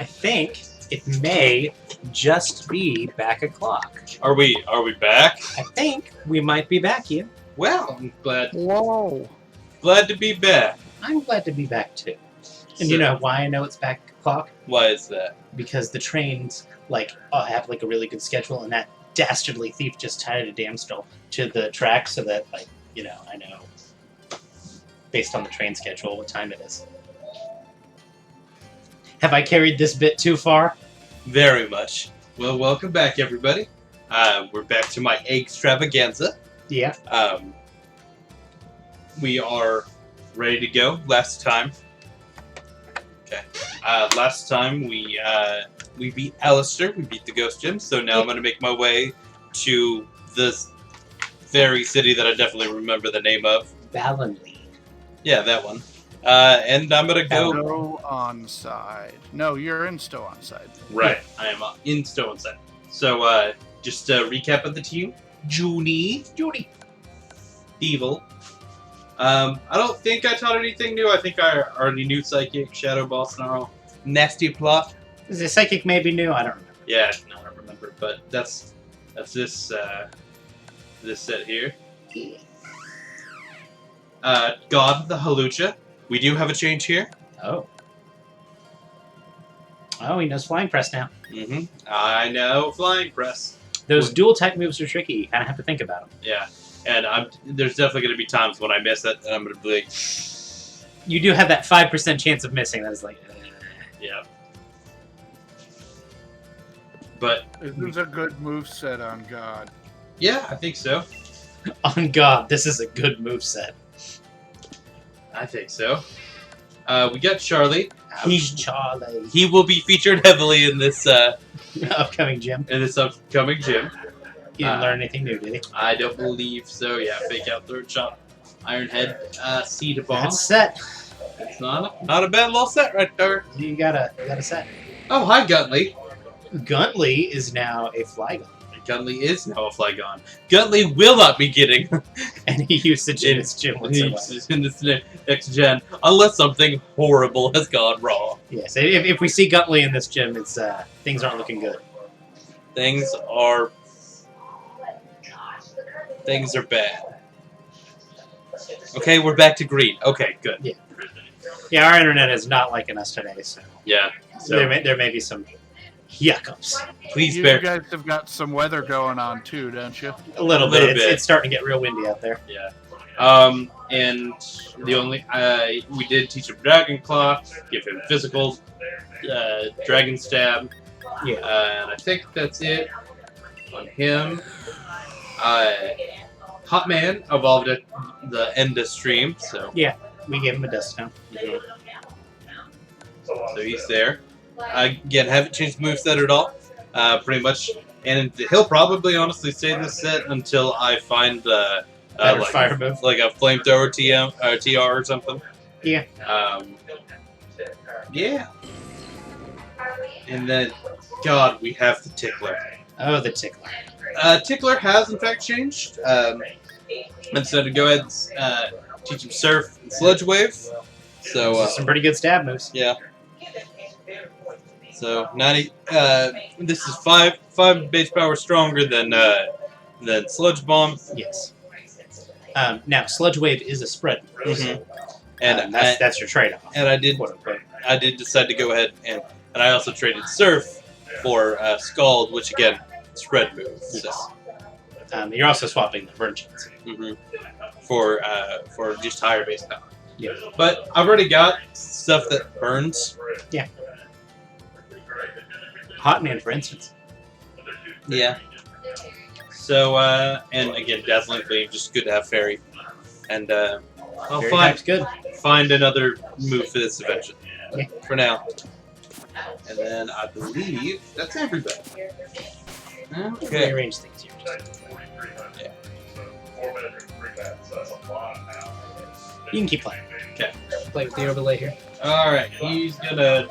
I think it may just be back o'clock. Are we back? I think we might be back here. Well, I'm glad to be back. I'm glad to be back too. And So- you know why I know it's back o'clock? Why is that? Because the trains have a really good schedule, and that dastardly thief just tied a damn stole to the track so that I know based on the train schedule what time it is. Have I carried this bit too far? Very much. Well, welcome back, everybody. We're back to my Eggs-travaganza. Yeah. We are ready to go. Last time we beat Alistair. We beat the Ghost Gym. So now I'm going to make my way to this very city that I definitely remember the name of. Valenly. Yeah, that one. And I'm going to go... Stow on side. No, you're in Stow on side. Right, I am in Stow on side. So, just a recap of the team. Judy. Evil. I don't think I taught anything new. I think I already knew Psychic, Shadow Ball, Snarl, Nasty Plot. Is the psychic maybe new? I don't remember. Yeah, no, I don't remember. But that's this this set here. God the Halucha. We do have a change here. Oh, he knows Flying Press now. Mm-hmm. I know Flying Press. Those dual type moves are tricky. You kind of have to think about them. Yeah, and there's definitely going to be times when I miss it, and I'm going to be like... You do have that 5% chance of missing. That is like... Yeah. But... This is a good move set on God. Yeah, I think so. On God, this is a good moveset. I think so. We got Charlie. Ouch, Charlie. He will be featured heavily in this Upcoming gym. upcoming gym. He didn't learn anything new, did he? I don't believe so. Yeah, fake out third shot. Iron Head, Seed Bomb. That's set. It's not a bad little set right there. You got a set. Oh, hi Guntley. Guntley is now a Flygon. Guntley is now a Flygon. Guntley will not be getting Any usage in its gym whatsoever. in this next gen unless something horrible has gone wrong. Yes, if we see Guntley in this gym, it's things aren't looking good. Things are bad. Okay, we're back to green. Okay, good. Yeah. Yeah, our internet is not liking us today, so Yeah. So there may be some hiccups. please You bear. guys have got some weather going on too, don't you? A little Little bit. bit. It's starting to get real windy out there. Yeah. And the only we did teach him Dragon Claw, give him physical, Dragon Stab. Yeah. And I think that's it on him. Hot Man evolved at the end of stream, so We gave him a dust stone. so he's there. Again, haven't changed the moveset at all. Pretty much, and he'll probably honestly stay in this set until I find Better fire move. like a flamethrower TR or something. Yeah. Yeah. And then, God, we have the Tickler. Oh, the tickler. Tickler has in fact changed. And so to go ahead and teach him Surf and Sludge Wave. So Some pretty good stab moves. yeah. So 90. This is five base power stronger than Sludge Bomb. Yes. Now, Sludge Wave is a spread move. Mhm. And that's your trade-off. and I did quote unquote. decide to go ahead and I also traded Surf for Scald, which again spread moves. So, You're also swapping the burn chance. for just higher base power. Yeah. But I've already got stuff that burns. Hot Man, for instance. Yeah. So and again, Dazzling Flame, just good to have Fairy. And I'll Very type's good. find another move for this adventure. Yeah. For now. And then I believe that's everybody. Okay. Rearrange things here. You can keep playing. Okay. Play with the overlay here. Alright, he's gonna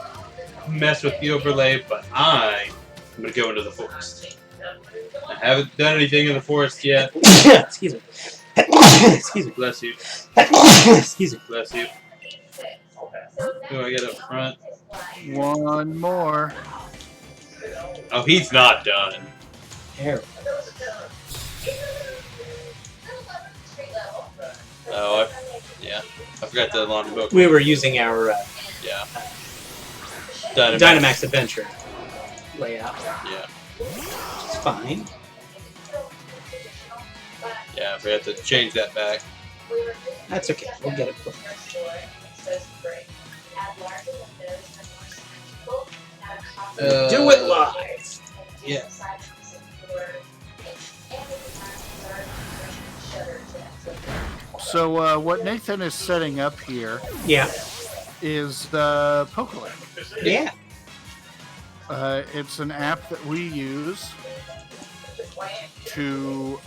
mess with the overlay, but I'm gonna go into the forest. I haven't done anything in the forest yet. Excuse me. Excuse me. Bless you. Excuse me. Bless you. Who do I get up front? One more. Oh, he's not done. There. Oh, yeah. I forgot the laundry book. We were using our Yeah. Dynamax Adventure layout. Yeah. It's fine. Yeah, I forgot to change that back. That's okay. We'll get it. Do it live. Yeah. So what Nathan is setting up here Yeah. is the Pokelink. Yeah. It's an app that we use to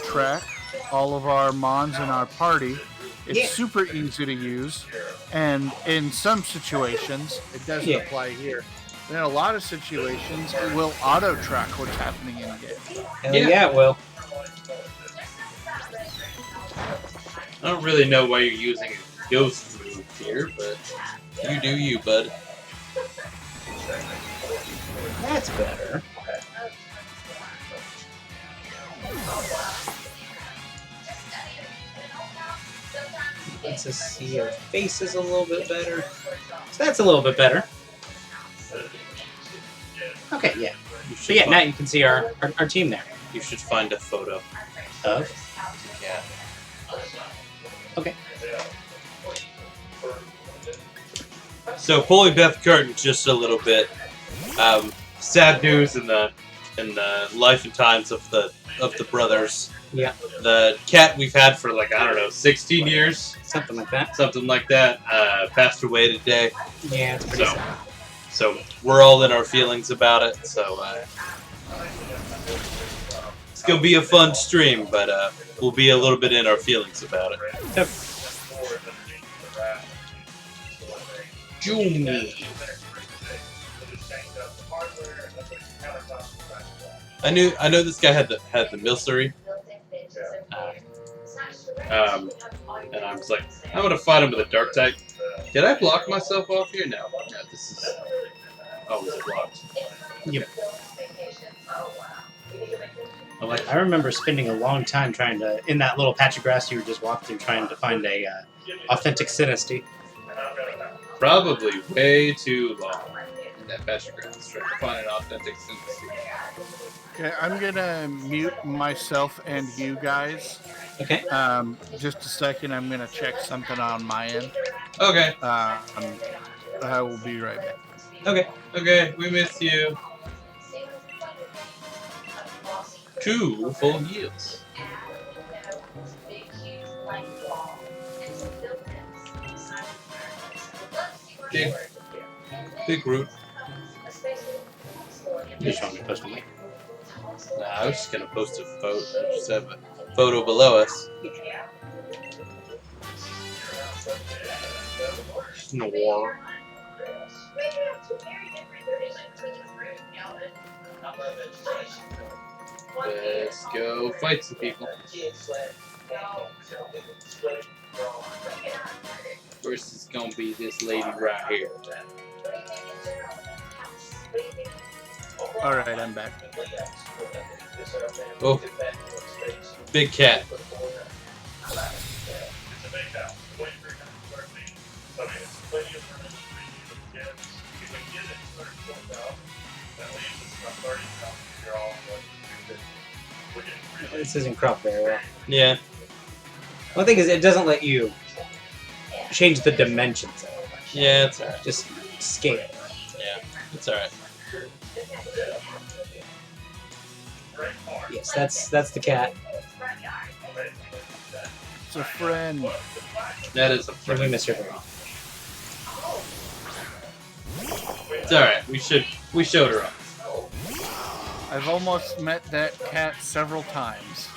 track all of our mons in our party. It's Yeah. super easy to use, and in some situations, it doesn't Yeah. apply here. In a lot of situations, it will auto track what's happening in game. Hell yeah, it will. I don't really know why you're using a ghost move here, but you do you, bud. That's better. Let's just see your faces a little bit better. So that's a little bit better. Okay, yeah. So yeah, now you can see our team there. You should find a photo. Of? Yeah. Okay. So pulling Beth curtain just a little bit. Sad news in the life and times of the brothers. Yeah. The cat we've had for like, I don't know, 16 years, Something like that. something like that, passed away today. Yeah, it's pretty So, sad. so we're all in our feelings about it. So it's gonna be a fun stream, but we'll be a little bit in our feelings about it. Yep. Juni. I know this guy had the milcery. And I was like, I'm gonna fight him with a dark type. Did I block myself off here? No. No, this is always blocked. Yep. I remember spending a long time trying to, in that little patch of grass you were just walking through, trying to find a authentic Sinisty. Probably way too long in that patch of grass trying to find an authentic synthesis. Okay, I'm gonna mute myself and you guys. Okay. Just a second. I'm gonna check something on my end. Okay. I will be right back. Okay. Okay. We miss you. 2 full heals. Big root. You just want me to post a link. Nah, I was just gonna post a photo. Just have a photo below us. Snore. Let's go fight some people. First is gonna be this lady right here. All right, I'm back. Oh, big cat. This isn't cropped very well. Yeah. One thing is, it doesn't let you change the dimensions of it. Yeah, it's alright. Just scale. Yeah, it's alright. Yes, that's the cat. It's a friend. That is a And friend. we miss her very much. It's alright. We showed her up. I've almost met that cat several times.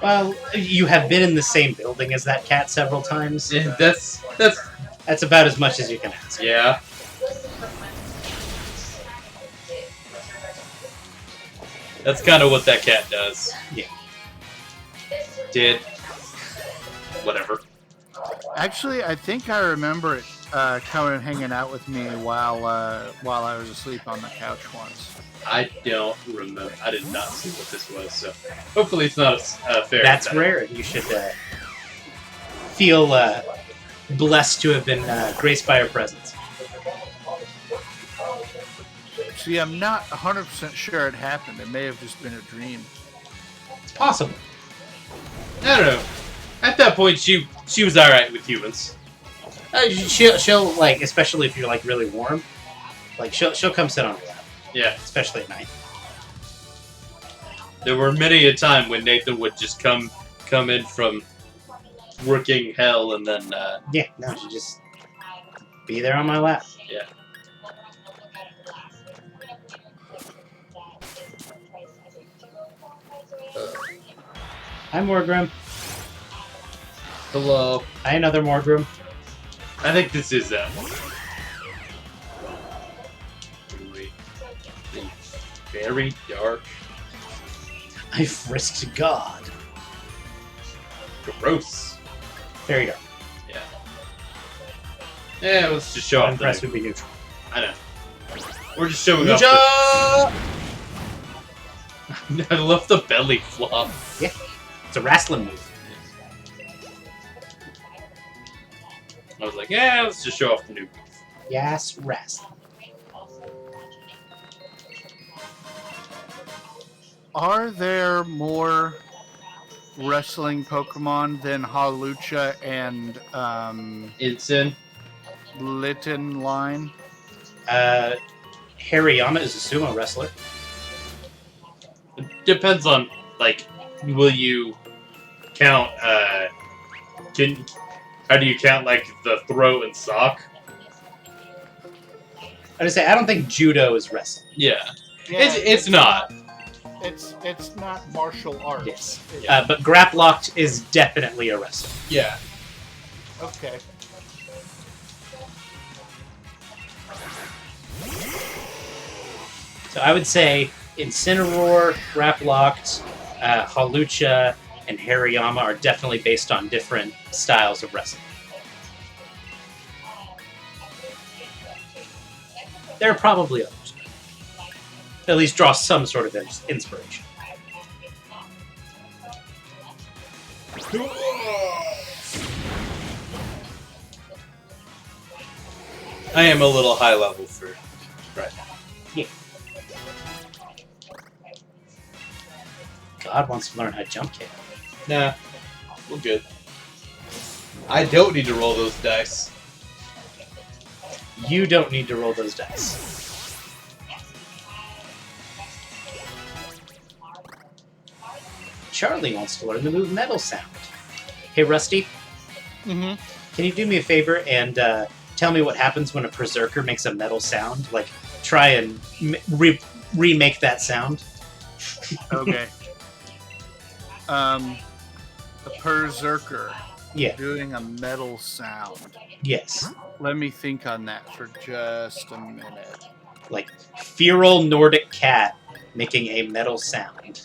Well, you have been in the same building as that cat several times. Yeah, that's That's about as much as you can ask. yeah. That's kind of what that cat does. Yeah. Did. Whatever. Actually, I think I remember it coming and hanging out with me while I was asleep on the couch once. I don't remember. I did not see what this was, so hopefully it's not a fair. That's attack. rare. You should feel blessed to have been graced by her presence. See, I'm not 100% sure it happened. It may have just been a dream. It's possible. I don't know. At that point, she was all right with humans. She'll like, especially if you're like really warm, like she'll come sit on your lap, Yeah, especially at night. there were many a time when Nathan would just come in from working hell and then Yeah, no, she just be there on my lap. yeah. Hi, Morgrim. Hello. Hi, another Morgrim. I think this is that one. Really, very dark. I've risked God. Gross. There you go. Yeah. Yeah, let's just show off. Impressed would be neutral. I know. We're just showing off. Ninja! I love the belly flop. Yeah, it's a wrestling move. I was like, yeah, let's just show off the new move. Yes, wrestling. Are there more wrestling Pokemon than Hawlucha and Ensign. Litten line? Hariyama is a sumo wrestler. Depends on, like, will you count, how do you count, like, the throw and sock? I would say I don't think judo is wrestling. Yeah. It's not. It's not martial arts. Yes. But Grapplocked is definitely a wrestler. Yeah. Okay. So I would say Incineroar, Grapplocked, Hawlucha, and Hariyama are definitely based on different styles of wrestling. There are probably others. At least draw some sort of inspiration. I am a little high level for right now. Yeah. God wants to learn how to jump kick. Nah, we're good. I don't need to roll those dice. You don't need to roll those dice. Charlie wants to learn the move Metal Sound. Hey, Rusty, Mm-hmm. can you do me a favor and tell me what happens when a Berserker makes a metal sound? Like, try and remake that sound. Okay. A Berserker Yeah. doing a metal sound. Yes. Let me think on that for just a minute. Like, feral Nordic cat making a metal sound.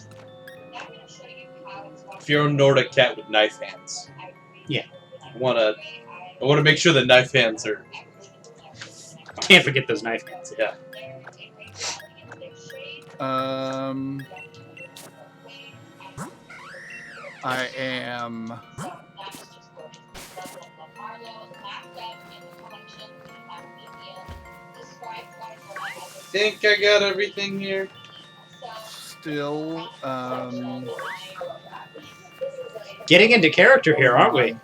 If you're a Nordic cat with knife hands. Yeah. I wanna make sure the knife hands are. Can't forget those knife hands. Yeah. I am. Think I got everything here. Still, Getting into character here, aren't we?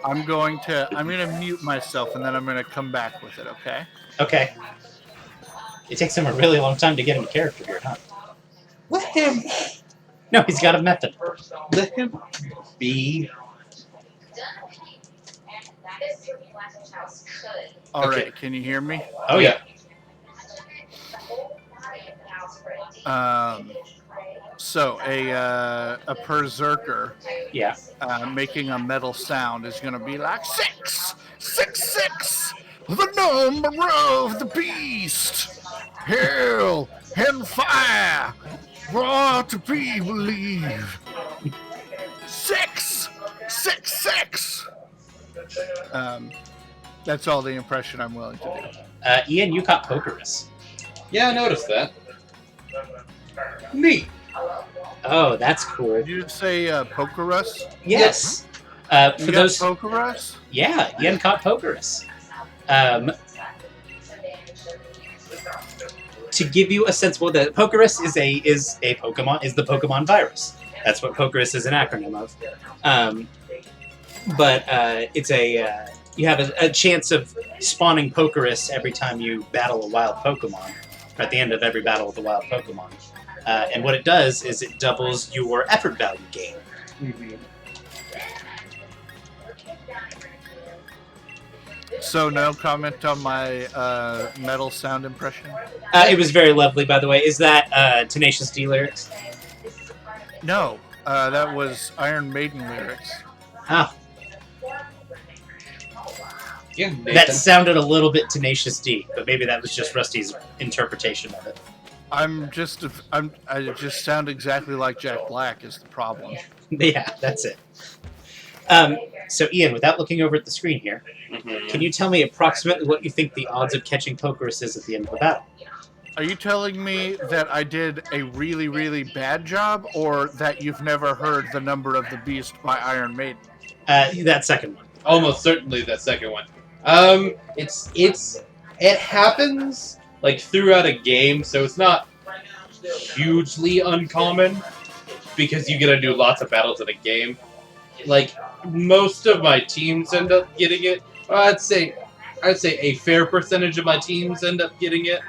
I'm gonna mute myself and then I'm gonna come back with it, okay? Okay. It takes him a really long time to get into character here, huh? Let him. No, he's got a method. Let him be. Alright, Okay. can you hear me? Oh, yeah. So a Berserker Yeah. making a metal sound is gonna be like 666, the number of the beast, hell and fire, brought to be believed. 666. That's all the impression I'm willing to do. Ian, you caught Pokerus. Yeah, I noticed that. Neat. Oh, that's cool. Did you say Pokerus? Yes. You For got those, Pokerus? yeah, Ian caught Pokerus. To give you a sense, well, the Pokerus is a Pokemon, is the Pokemon virus. That's what Pokerus is an acronym of. But it's you have a chance of spawning Pokerus every time you battle a wild Pokemon, or at the end of every battle with a wild Pokemon. And what it does is it doubles your effort value gain. Mm-hmm. So no comment on my metal sound impression? It was very lovely, by the way. Is that Tenacious D lyrics? No, that was Iron Maiden lyrics. Ah, Yeah, Nathan. that sounded a little bit Tenacious D, but maybe that was just Rusty's interpretation of it. I just sound exactly like Jack Black is the problem. Yeah, that's it. So, Ian, without looking over at the screen here, can you tell me approximately what you think the odds of catching Pokerus is at the end of the battle? Are you telling me that I did a really, really bad job, or that you've never heard The Number of the Beast by Iron Maiden? That second one. Almost certainly that second one. It happens like throughout a game, so it's not hugely uncommon because you get to do lots of battles in a game. Like most of my teams end up getting it. I'd say a fair percentage of my teams end up getting it.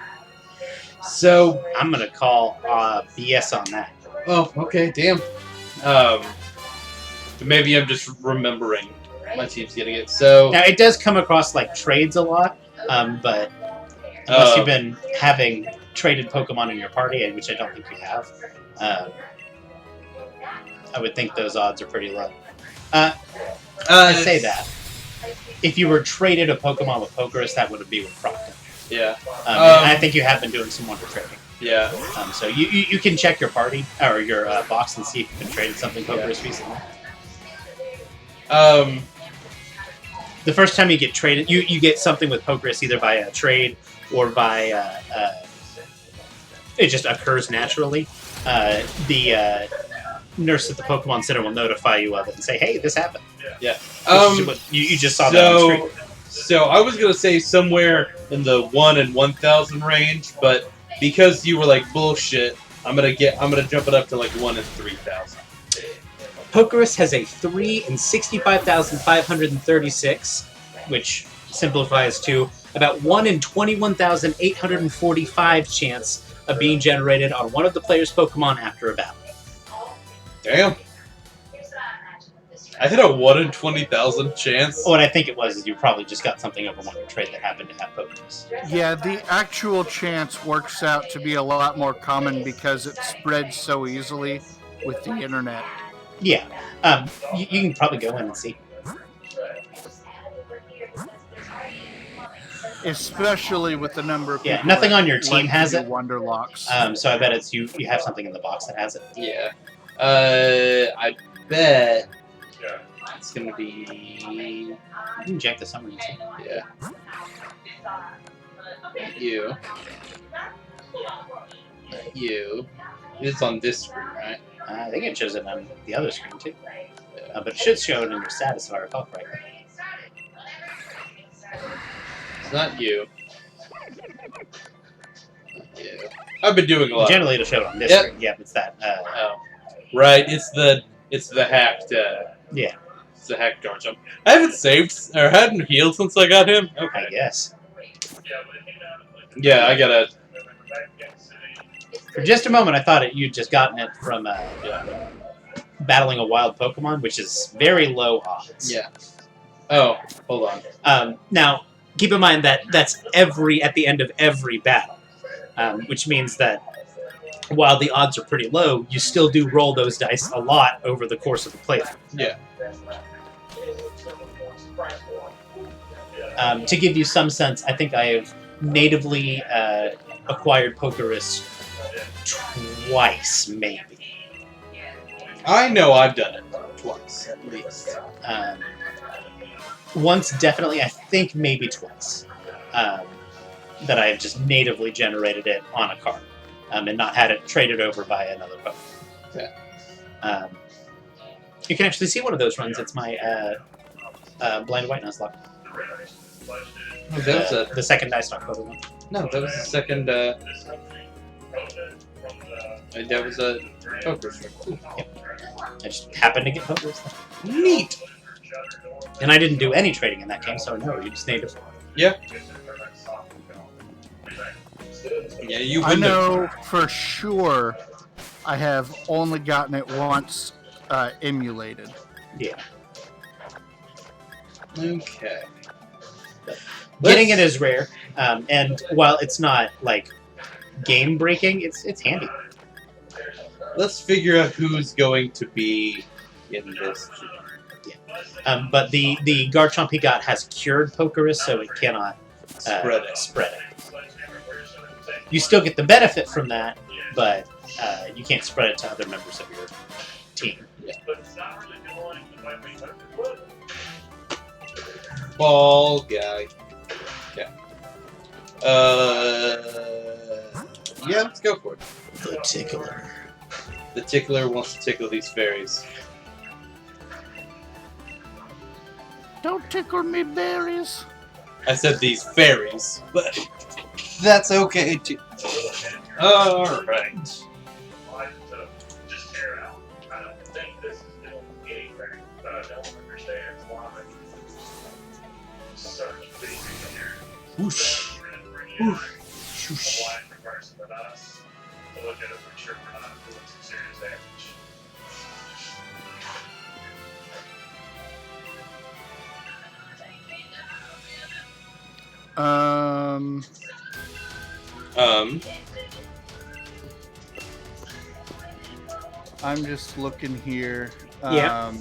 So I'm going to call BS on that. oh, okay, damn. Maybe I'm just remembering my team's getting it. So Now, it does come across like trades a lot, but unless you've been having traded Pokemon in your party, which I don't think you have, I would think those odds are pretty low. I say that. If you were traded a Pokemon with Pokerus, that would be with Procton. Yeah. And I think you have been doing some wonder trading. Yeah. So you can check your party or your box and see if you've been traded something Pokerus recently. The first time you get traded, you get something with Pokerus either by a trade or by it just occurs naturally. The nurse at the Pokemon Center will notify you of it and say, "Hey, this happened." Yeah. You just saw that on the screen. So I was gonna say somewhere in the 1 in 1,000 range, but because you were like bullshit, I'm gonna jump it up to like 1 in 3,000. Pokerus has a 3 in 65,536, which simplifies to about 1 in 21,845 chance of being generated on one of the player's Pokemon after a battle. Damn. I hit a 1 in 20,000 chance. What I think it was is you probably just got something over one trade that happened to have Pokerus. Yeah, the actual chance works out to be a lot more common because it spreads so easily with the internet. Yeah, you can probably go in and see. Especially with the number of people. Yeah, nothing that on your team like to has do it. Wonderlocks. So I bet it's you have something in the box that has it. Yeah. I bet it's gonna be. You can check the summary and see. Yeah. You. You. It's on this screen, right? I think it shows it on the other screen too. But it should show it in your status if I recall correctly. It's not you. Not you. I've been doing a lot. Generally, it'll show it on this Yep. screen. Yep, it's that. Oh. Right, it's the hacked. Yeah, It's the hacked Garchomp. I haven't saved or hadn't healed since I got him. I Okay. guess. Yeah, I gotta. For just a moment, I thought you'd just gotten it from battling a wild Pokemon, which is very low odds. Yeah. Oh, hold on. Now, keep in mind that that's at the end of every battle, which means that while the odds are pretty low, you still do roll those dice a lot over the course of the playthrough. Yeah. To give you some sense, I think I have natively acquired Pokerus twice, maybe. I know I've done it twice at least. once, definitely. I think maybe twice. That I have just natively generated it on a card, and not had it traded over by another Pokemon. Okay. You can actually see one of those runs. It's my Blind White Nuzlocke. Oh, that was The second Dice Stock Pokemon. No, that was the second. That was a Cobrastryke. I just happened to get Pokemon. Neat. And I didn't do any trading in that game, so no, you just native. Yeah. Yeah, you I wouldn't know for sure I have only gotten it once emulated. Yeah. Okay. Getting it is rare, and while it's not like game breaking, it's handy. Let's figure out who's going to be in this. But the Garchomp he got has cured Pokerus, so it cannot Spread it. spread it. You still get the benefit from that, but you can't spread it to other members of your team. Ball guy. Okay. Yeah, let's go for it. The Tickler. The tickler wants to tickle these fairies. Don't tickle me berries. I said these fairies, but that's okay too. Alright. Whoosh. Whoosh. I'm just looking here. Yeah.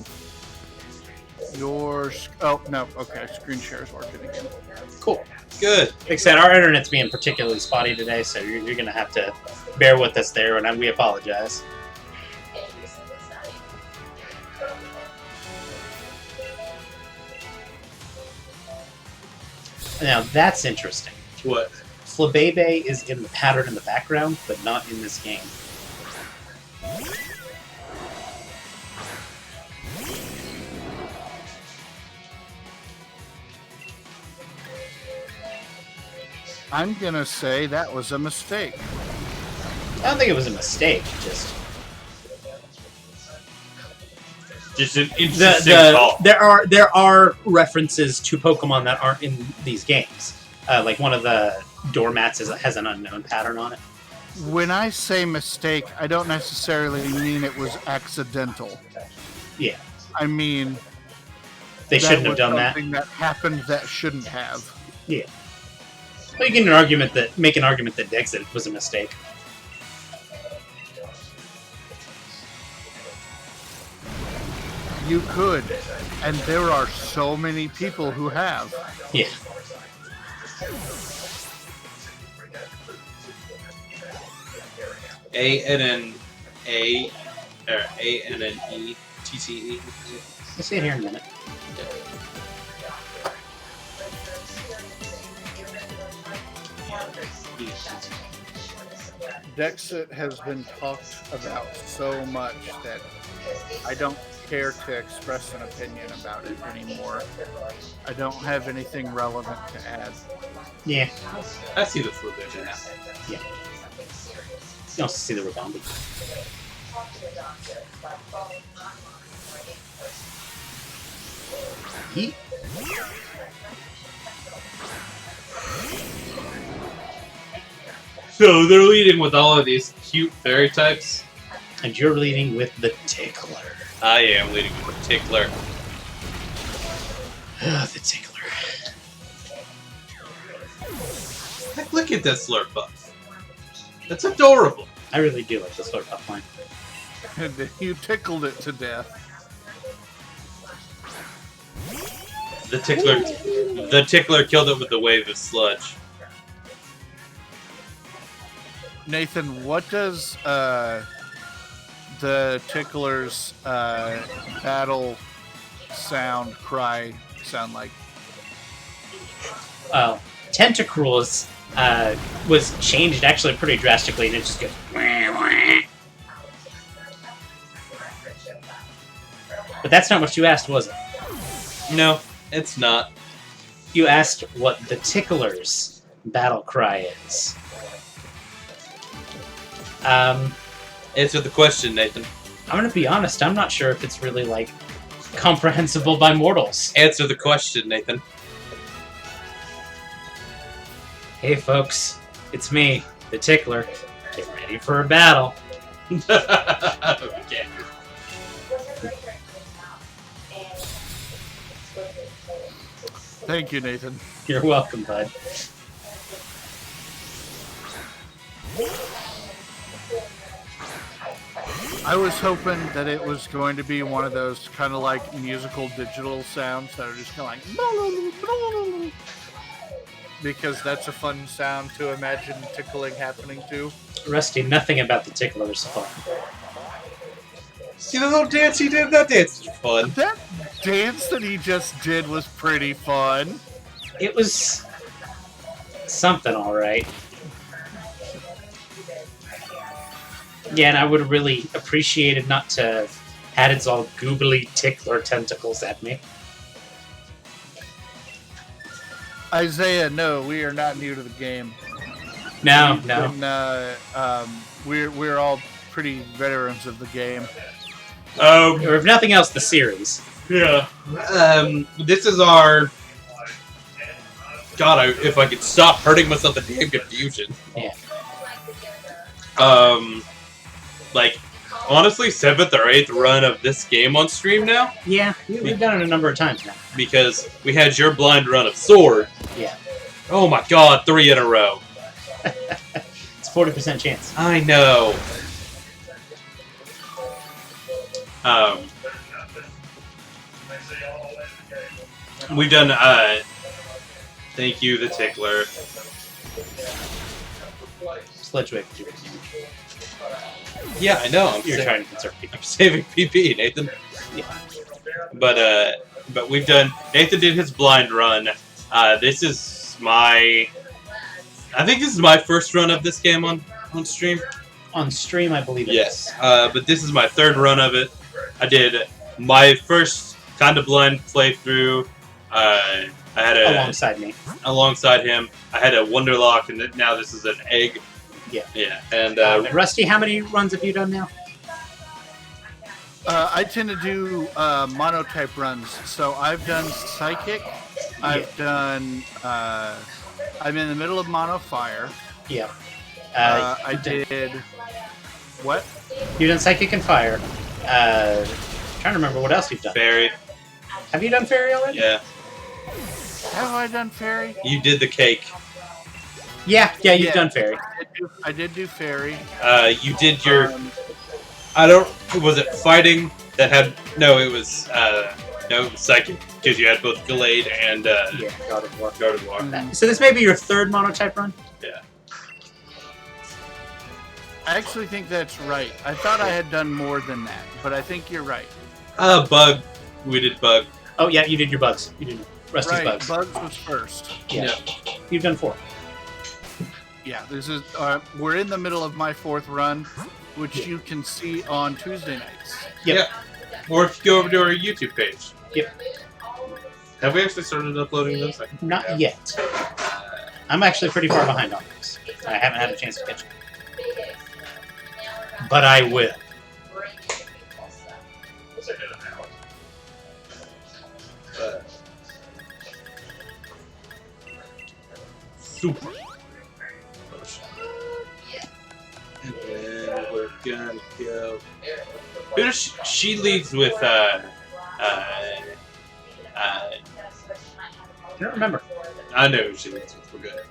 Oh no. Okay, screen share is working again. Cool. Good. Like I said, our internet's being particularly spotty today, so you're going to have to bear with us there, and we apologize. Now, that's interesting. What? Flabebe is in the pattern in the background, but not in this game. I'm gonna say that was a mistake. I don't think it was a mistake, just an interesting call. there are references to Pokemon that aren't in these games. Like one of the doormats has an unknown pattern on it. When I say mistake, I don't necessarily mean it was accidental. Yeah, I mean they shouldn't have done that. Something that happened that shouldn't have. Yeah. Well, you can make an argument that Dexit was a mistake. You could, and there are so many people who have. Yeah. A-N-N-E-T-T-E. We'll see it here in a minute. Dexit has been talked about so much that I don't care to express an opinion about it anymore. I don't have anything relevant to add. Yeah. I see the fluid now. Yeah. You also see the Rabombi. Yeet. So they're leading with all of these cute fairy types. And you're leading with the Tickler. I am leading with the Tickler. The Tickler. Heck, look at that Slurpuff. That's adorable. I really do like the Slurpuff line. And you tickled it to death. The Tickler killed it with a wave of sludge. Nathan, what does the Tickler's battle sound cry sound like? Well, Tentacruels was changed actually pretty drastically, and it just goes. But that's not what you asked, was it? No, it's not. You asked what the Tickler's battle cry is. Answer the question, Nathan. I'm gonna be honest, I'm not sure if it's really, like, comprehensible by mortals. Answer the question, Nathan. Hey folks, it's me, the Tickler. Get ready for a battle. Okay. Thank you, Nathan. You're welcome, bud. I was hoping that it was going to be one of those kind of like musical digital sounds that are just kind of like because that's a fun sound to imagine tickling happening to. Rusty, nothing about the Tickler is fun. See the little dance he did? That dance was fun. That dance that he just did was pretty fun. It was something, alright. Yeah, and I would have really appreciated not to have had its all googly Tickler tentacles at me. Isaiah, no, we are not new to the game. No. We're all pretty veterans of the game. Or if nothing else, the series. Yeah. This is our... God, if I could stop hurting myself in damn confusion. Yeah. Like, honestly, 7th or 8th run of this game on stream now. Yeah, we've done it a number of times now. Because we had your blind run of Sword. Yeah. Oh my god, 3 in a row. It's 40% chance. I know. We've done, thank you, the Tickler. Sledgeway. Yeah, I know. You're trying to conserve people. I'm saving PP, Nathan. Yeah. But we've done. Nathan did his blind run. This is my. I think this is my first run of this game on stream. On stream, I believe it Yes. is. But this is my 3rd run of it. I did my first kind of blind playthrough. I had alongside him. I had a Wonderlock, and now this is an egg. Yeah. Yeah. And Rusty, how many runs have you done now? I tend to do monotype runs. So I've done Psychic. I've done. I'm in the middle of Mono Fire. Yeah. I did. What? You've done Psychic and Fire. Trying to remember what else you've done. Fairy. Have you done Fairy already? Yeah. Have I done Fairy? You did the cake. Yeah, you've done Fairy. I did do Fairy. You did your. I don't. Was it fighting that had? No, it was. No, Psychic, because you had both Glade and. Yeah, God of War. God of War. So this may be your 3rd monotype run? Yeah. I actually think that's right. I thought I had done more than that, but I think you're right. Bug. We did Bug. Oh, yeah, you did your bugs. You did Rusty's Right, bugs. Bugs was first. Yeah. You've done 4. Yeah, this is. We're in the middle of my 4th run, which you can see on Tuesday nights. Yep. Yeah. Or if you go over to our YouTube page. Yep. Have we actually started uploading those? Not yet. I'm actually pretty far behind on this. I haven't had a chance to catch it. But I will. Super. And then we're gonna go. Who does she leads with? I don't remember. I know who she leads with. We're good.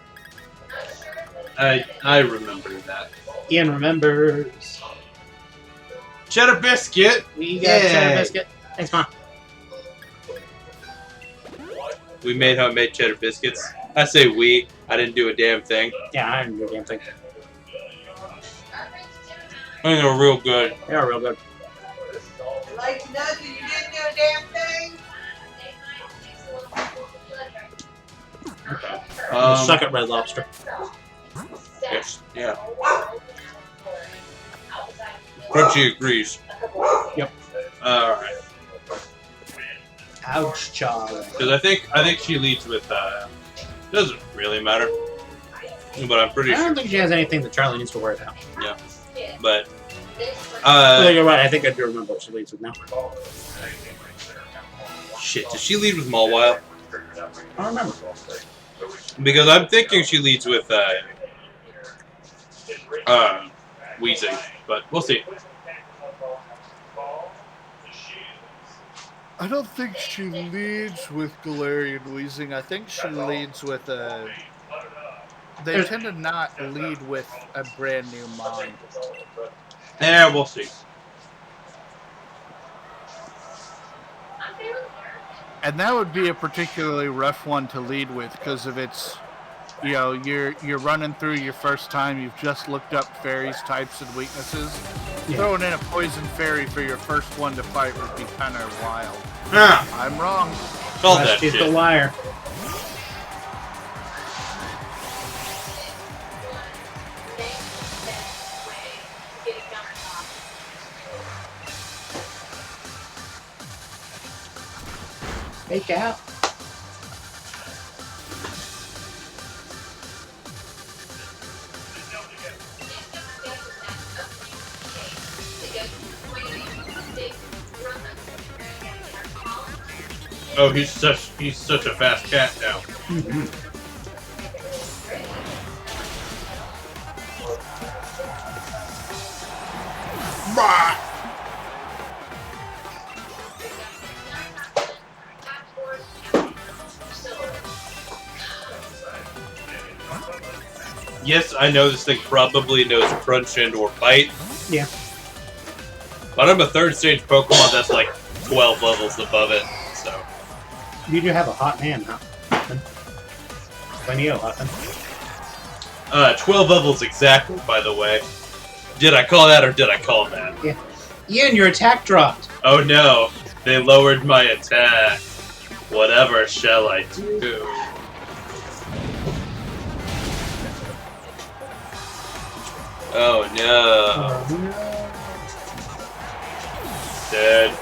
I remember that. Ian remembers. Cheddar biscuit. We got cheddar biscuit. Thanks, Mom. We made homemade cheddar biscuits. I say we. I didn't do a damn thing. Yeah, I didn't do a damn thing. I think they're real good. They are real good. Like nothing, you didn't do a damn thing. Suck at Red Lobster. Yes. Yeah. Crunchy agrees. Yep. Alright. Ouch, Charlie. Because I think she leads with, doesn't really matter. But I'm pretty I sure. don't think she has anything that Charlie needs to worry about. Yeah. But, No, you're right. I think I do remember what she leads with now. shit, does she lead with Mawile? I don't remember. Because I'm thinking she leads with, Wheezing. But we'll see. I don't think she leads with Galarian Wheezing. I think she leads with a... They tend to not lead with a brand new Mon. Yeah, we'll see. And that would be a particularly rough one to lead with, because if it's, you know, you're running through your first time, you've just looked up fairies' types and weaknesses. Yeah. Throwing in a poison fairy for your first one to fight would be kind of wild. Ah, I'm wrong. call that She's shit. the liar. Fake out. Oh, he's such a fast cat now. Yes, I know this thing probably knows Crunch and or Bite. Yeah. But I'm a third stage Pokemon that's like 12 levels above it, so. You do have a hot hand, huh? Plenty of hot hand. 12 levels exactly, by the way. Did I call that or did I call that? Yeah. Ian, your attack dropped. Oh no, they lowered my attack. Whatever shall I do? Oh no. Dead.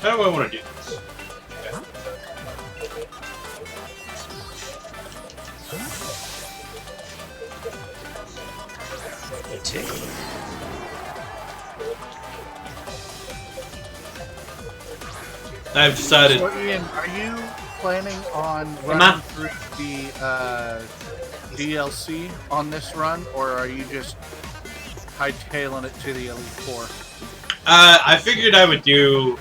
How do I want to do this? I've decided. So, Ian, are you planning on running through the DLC on this run, or are you just hightailing it to the Elite Four? I figured I would do.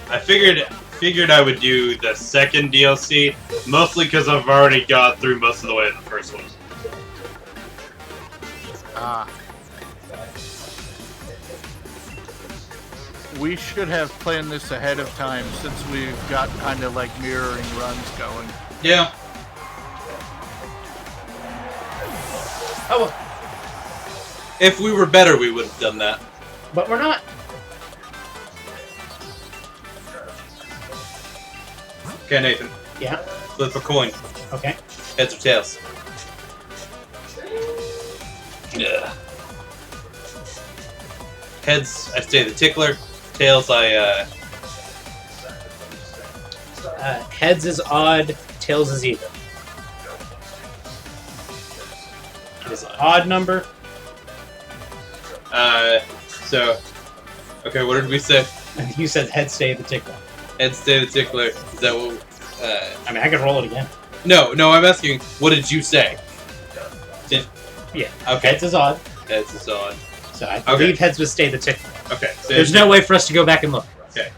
I figured I would do the second DLC, mostly because I've already got through most of the way in the first one. Ah. We should have planned this ahead of time, since we've got kind of like mirroring runs going. Yeah. Oh, well, If we were better, we would have done that. but we're not. Okay, Nathan. Yeah. Flip a coin. Okay. Heads or tails? Yeah. Heads, I stay the tickler. Tails, Heads is odd, tails is even. It is an odd number. So, okay, what did we say? You said heads stay the tickler. Heads stay the tickler. Is that what? I mean, I can roll it again. No, I'm asking, what did you say? Yeah. Okay. Heads is odd, Heads is on. so I believe heads would stay the tickler. Okay. So There's no way for us to go back and look. Okay.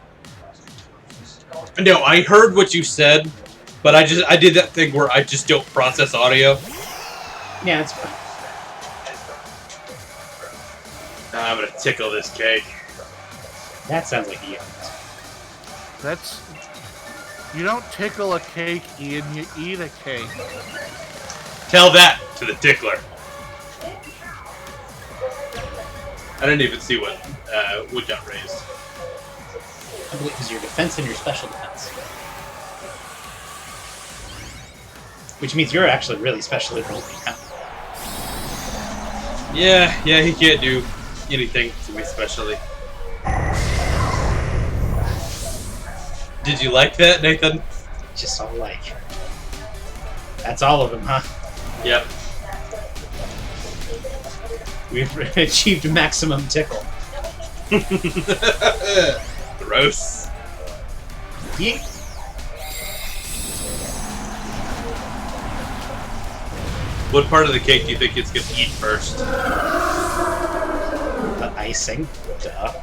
No, I heard what you said, but I did that thing where I just don't process audio. Yeah, it's fine. I'm gonna tickle this cake. That sounds like you. That's... You don't tickle a cake, Ian, you eat a cake. Tell that to the tickler. I didn't even see what got raised. I believe it was your defense and your special defense. Which means you're actually really specially rolled now. Yeah, he can't do anything to me specially. Did you like that, Nathan? Just all like... That's all of them, huh? Yep. We've achieved maximum tickle. Gross. Yeah. What part of the cake do you think it's gonna eat first? The icing. Duh.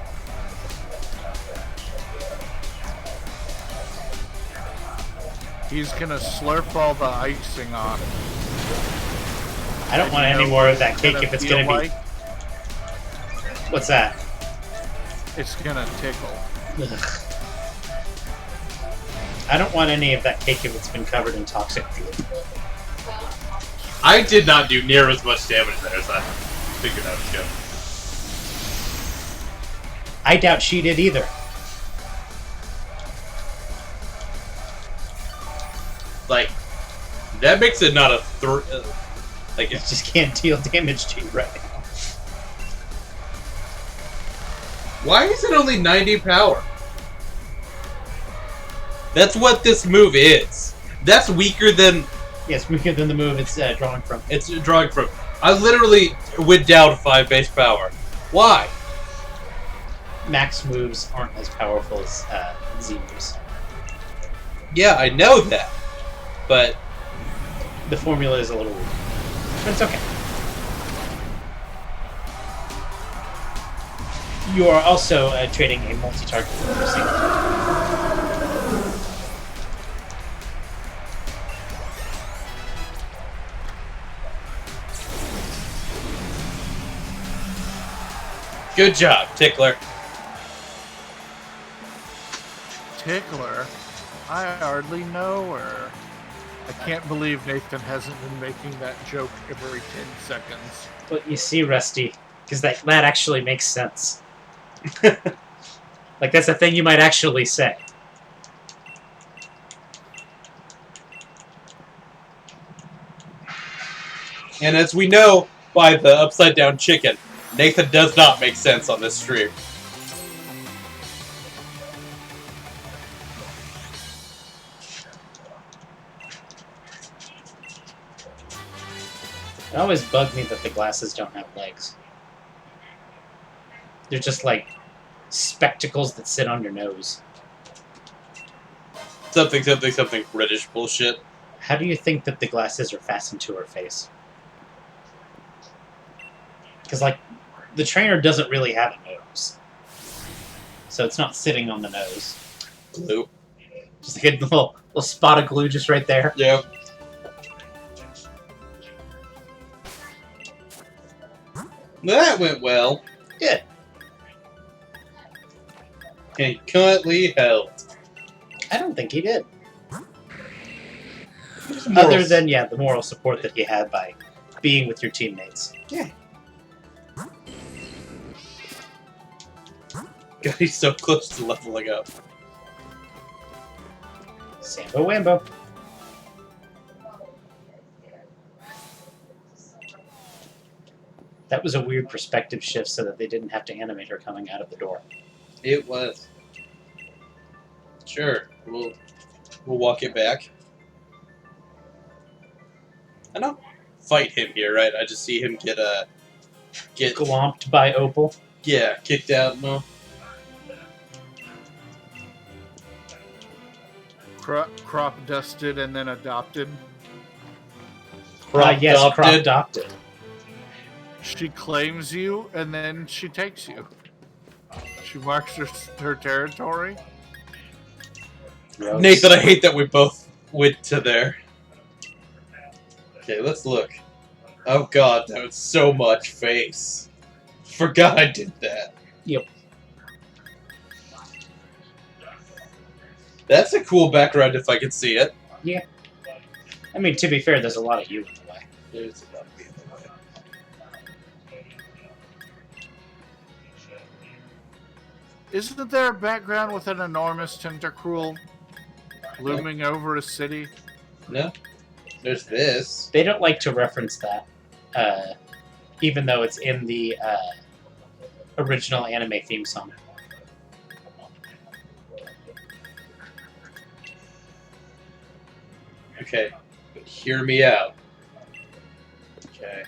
He's gonna slurp all the icing off. I don't want any more of that cake if it's gonna be... Like What's that? it's gonna tickle. Ugh. I don't want any of that cake if it's been covered in toxic fuel. I did not do near as much damage there as I figured I was going. I doubt she did either. Like, that makes it not a like It just can't deal damage to you right now. Why is it only 90 power? That's what this move is. That's weaker than Yes, weaker than the move it's drawing from. it's drawing from. I literally went down 5 base power. Why? Max moves aren't as powerful as Z moves. Yeah, I know that. But The formula is a little weak. But it's okay. You are also trading a multi-target for good job, Tickler. Tickler? I hardly know her. I can't believe Nathan hasn't been making that joke every 10 seconds. But you see, Rusty, because that actually makes sense. Like, that's a thing you might actually say. And as we know by the upside down chicken, Nathan does not make sense on this stream. It always bugged me that the glasses don't have legs. They're just like spectacles that sit on your nose. Something British bullshit. How do you think that the glasses are fastened to her face? Because, like, the trainer doesn't really have a nose. So it's not sitting on the nose. Glue. Just like a little spot of glue just right there. Yeah. That went well. Yeah. And currently held. I don't think he did. Morals. Other than, yeah, the moral support that he had by being with your teammates. Yeah. God, he's so close to leveling up. Sambo Wambo. That was a weird perspective shift so that they didn't have to animate her coming out of the door. It was. Sure, we'll walk it back. I don't fight him here, right? I just see him get Glomped by Opal. kicked out. No. Crop dusted and then adopted. Yes, Adopted. crop adopted. She claims you and then she takes you. She marks her territory. Gross. Nathan, I hate that we both went to there. Okay, let's look. Oh god, that was so much face. Forgot I did that. Yep. That's a cool background if I could see it. Yeah. I mean, to be fair, there's a lot of you in the way. There's about to be in the way. Isn't there a background with an enormous tentacruel looming over a city? No. There's this. They don't like to reference that, even though it's in the original anime theme song. Okay, but hear me out. Okay.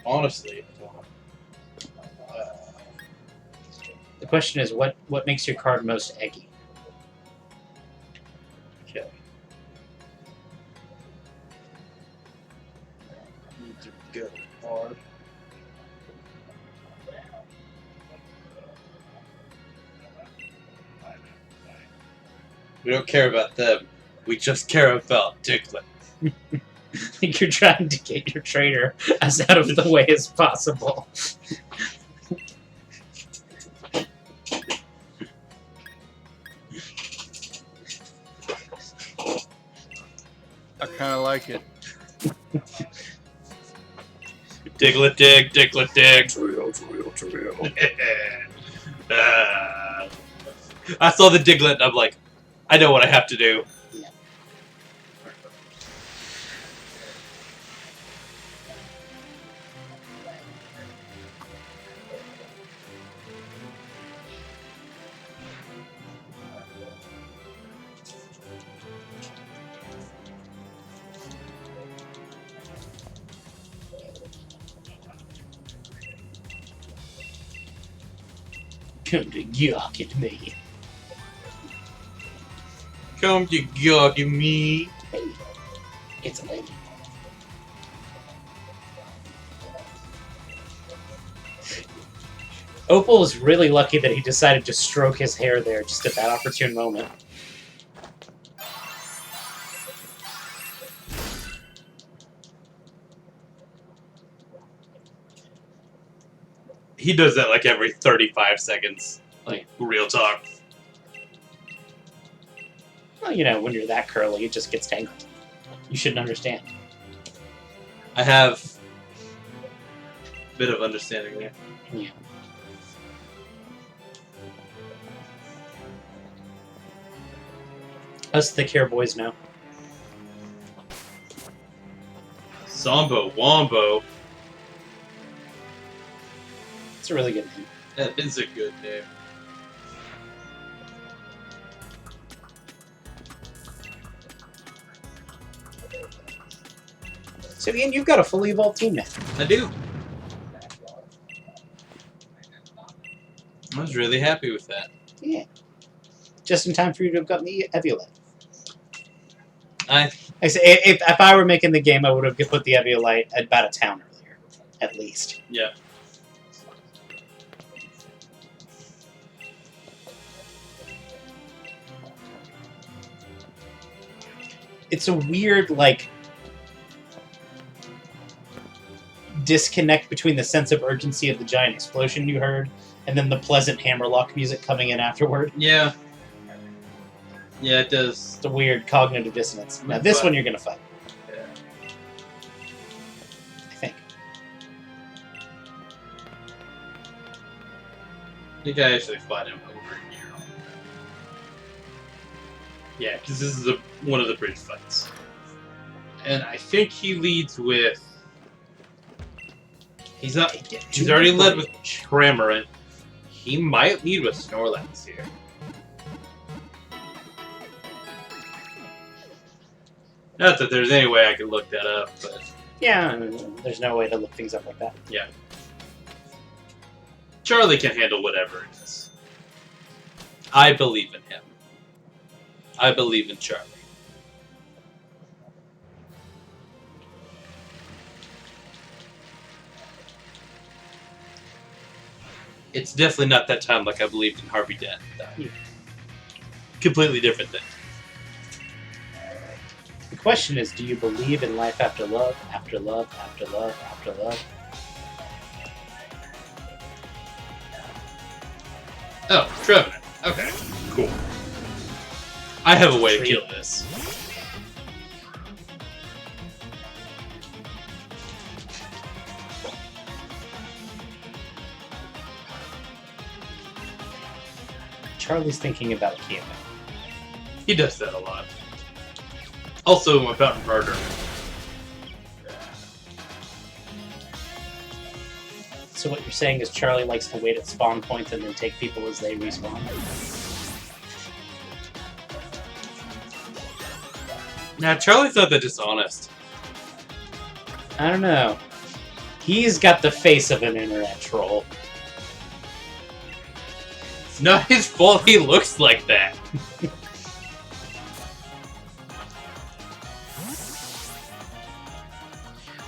Honestly, The question is, what makes your card most eggy? okay. Need to go hard. We don't care about them. We just care about Diglett. I think you're trying to get your trainer as out of the way as possible. I kind of like it. Diglett dig, Diglett dig. I saw the Diglett and I'm like, I know what I have to do. Come to yuck at me. Come to God to me. Hey, it's a lady. Opal is really lucky that he decided to stroke his hair there just at that opportune moment. He does that like every 35 seconds. Like, real talk. Well, you know, when you're that curly, it just gets tangled. You shouldn't understand. I have a bit of understanding there. Yeah. Us thick hair boys know. Zombo Wombo. It's a really good name. That is a good name. So Ian, you've got a fully evolved team now. I do. I was really happy with that. Yeah. Just in time for you to have gotten the Eviolite. I say, if I were making the game, I would have put the Eviolite at about a town earlier, at least. Yeah. It's a weird, like, disconnect between the sense of urgency of the giant explosion you heard and then the pleasant hammerlock music coming in afterward. Yeah. Yeah, it does. It's a weird cognitive dissonance. Now, this one you're going to fight. Yeah. I think. I think I actually fought him over here. Yeah, because this is one of the bridge fights. And I think he leads with... He's already led with Tremorant. He might lead with Snorlax here. Not that there's any way I could look that up, but... Yeah, I mean, there's no way to look things up like that. Yeah. Charlie can handle whatever it is. I believe in him. I believe in Charlie. It's definitely not that time like I believed in Harvey Dent. Yeah. Completely different thing. The question is, do you believe in life after love, after love, after love, after love? Oh, Trevenant. Okay, cool. I have a way to kill this. Charlie's thinking about Keanu. He does that a lot. Also, about murder. So what you're saying is Charlie likes to wait at spawn points and then take people as they respawn? Now, Charlie's not that dishonest. I don't know. He's got the face of an internet troll. It's not his fault he looks like that.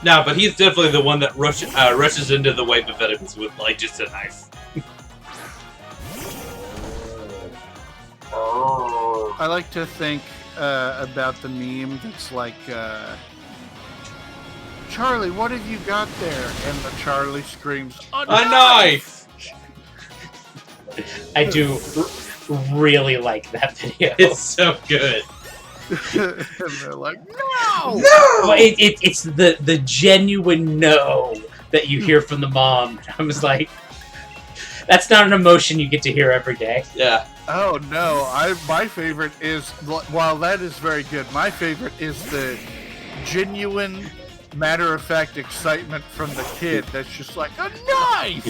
No, but he's definitely the one that rushes into the wave of enemies with, like, just a knife. I like to think about the meme that's like, Charlie, what have you got there? And the Charlie screams, a knife! I do really like that video. It's so good. And they're like, no! Well, it's the genuine no that you hear from the mom. I was like, that's not an emotion you get to hear every day. Yeah. Oh no! My favorite is, while that is very good, my favorite is the genuine, matter-of-fact excitement from the kid. That's just like a knife.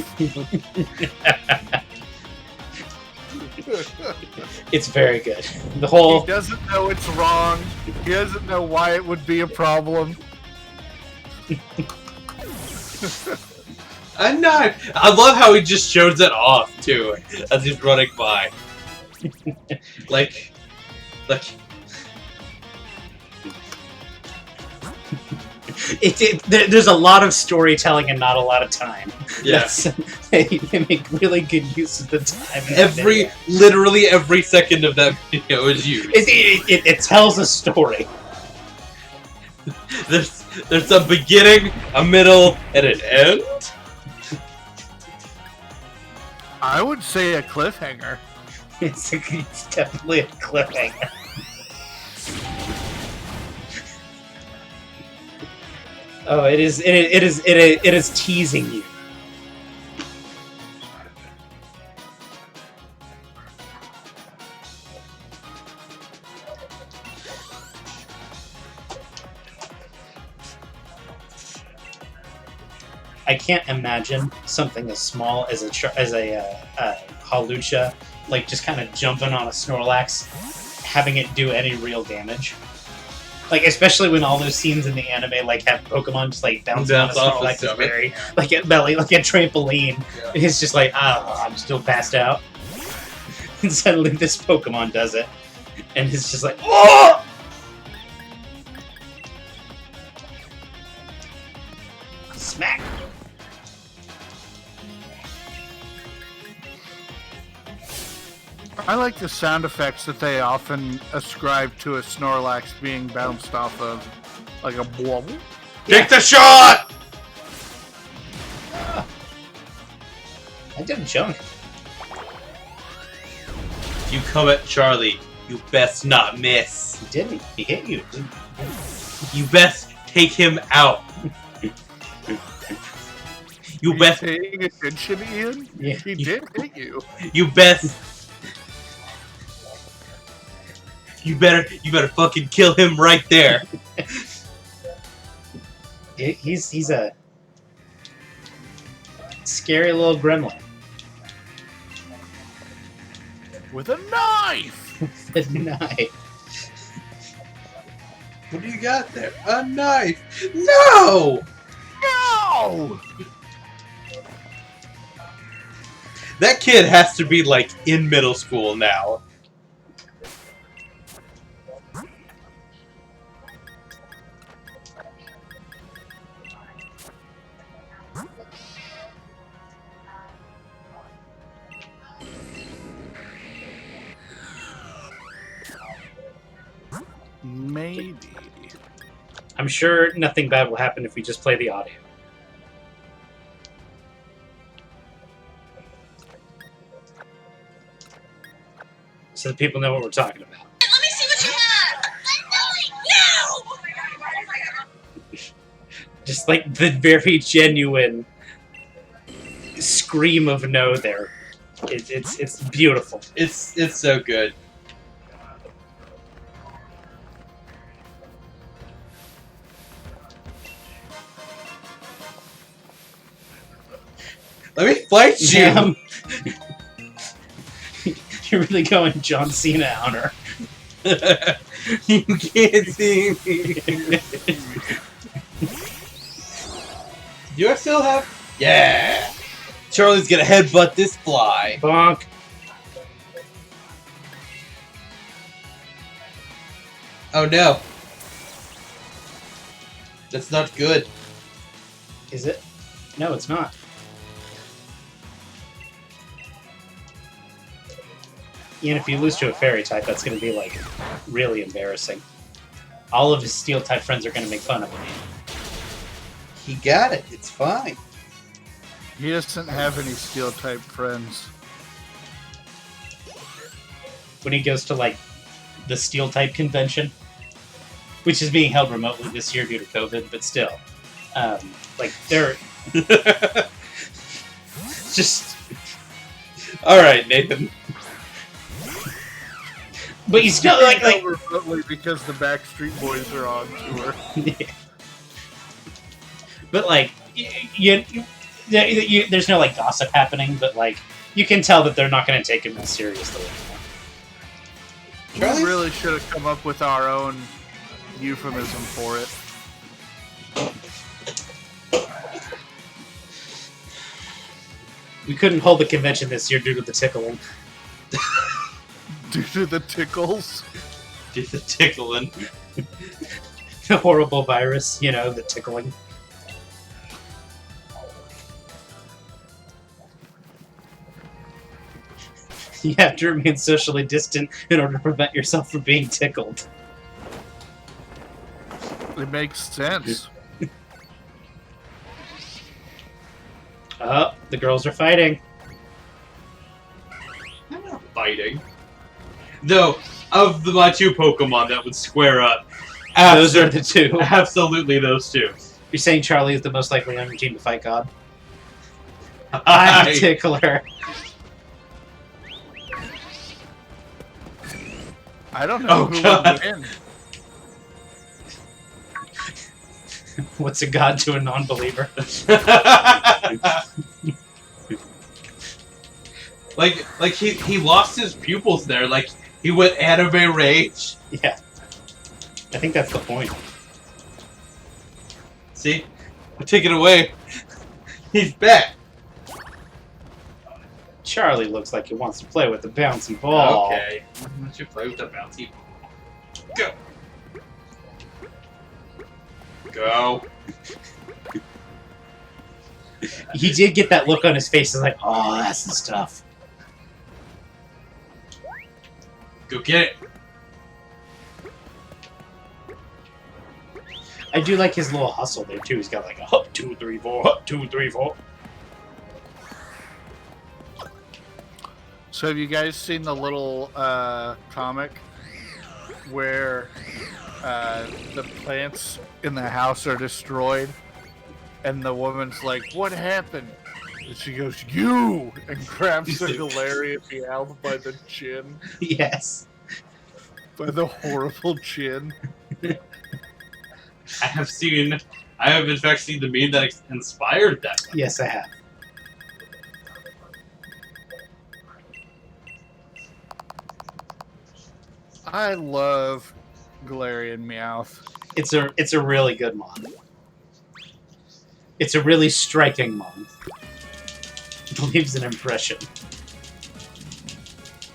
It's very good. The whole He doesn't know it's wrong. He doesn't know why it would be a problem. A knife! I love how he just shows it off, too, as he's running by. like... there's a lot of storytelling and not a lot of time. Yeah. They make really good use of the time. Literally every second of that video is used. It tells a story. There's a beginning, a middle, and an end. I would say a cliffhanger. It's definitely a cliffhanger. Oh, it is teasing you. I can't imagine something as small as a Halucha, like just kind of jumping on a Snorlax, having it do any real damage. Like, especially when all those scenes in the anime, like, have Pokemon just, like, bouncing on a Snorlax's berry, like, at belly, like a trampoline. Yeah. It's just like, oh, I'm still passed out. And suddenly this Pokemon does it. And it's just like, oh! Smack! I like the sound effects that they often ascribe to a Snorlax being bounced off of, like a blobble. Take the shot! I didn't jump. You come at Charlie, you best not miss. He didn't. He hit you. You best take him out. You best. Paying attention, Ian? Yeah. He did hit you. You best. You better fucking kill him right there. He's a scary little gremlin. With a knife! With a knife. What do you got there? A knife! No! No! That kid has to be, like, in middle school now. Maybe. I'm sure nothing bad will happen if we just play the audio. So that people know what we're talking about. Let me see Just like the very genuine scream of no there. It's beautiful. It's so good. Let me fight you. Damn. You're really going John Cena on her. You can't see me. Do I still have? Yeah. Charlie's gonna headbutt this fly. Bonk. Oh no. That's not good. Is it? No, it's not. Even if you lose to a fairy type, that's going to be, like, really embarrassing. All of his steel type friends are going to make fun of him. He got it. It's fine. He doesn't have any steel type friends. When he goes to, like, the steel type convention, which is being held remotely this year due to COVID, but still. Like, they're... just... Alright, Nathan. But he's still, like... remotely because the Backstreet Boys are on tour. But, like, there's no, like, gossip happening, but, like, you can tell that they're not going to take him as seriously anymore. We really should have come up with our own euphemism for it. We couldn't hold the convention this year due to the tickling. Due to the tickles? Due to the tickling. The horrible virus, you know, the tickling. You have to remain socially distant in order to prevent yourself from being tickled. It makes sense. Oh, the girls are fighting. I'm not fighting. Though, of my two Pokemon that would square up, Those are the two. absolutely those two. You're saying Charlie is the most likely on your team to fight God? I'm a tickler. I don't know who would win. What's a god to a non-believer? like he lost his pupils there. Like he went anime rage. Yeah. I think that's the point. See, I take it away. He's back. Charlie looks like he wants to play with the bouncy ball. Okay. Why don't you play with the bouncy ball? Go. Go. He did get that look on his face. He's like, oh, that's the stuff. Go get it. I do like his little hustle there, too. He's got like a hop, 2, 3, 4, hop, 2, 3, 4. So have you guys seen the little comic where the plants in the house are destroyed and the woman's like, what happened? And she goes, you! And grabs the Galarian Meowth by the chin. Yes. By the horrible chin. I have in fact seen the meme that inspired that. Yes, I have. I love Galarian Meowth. It's a really good mon. It's a really striking mon. It leaves an impression.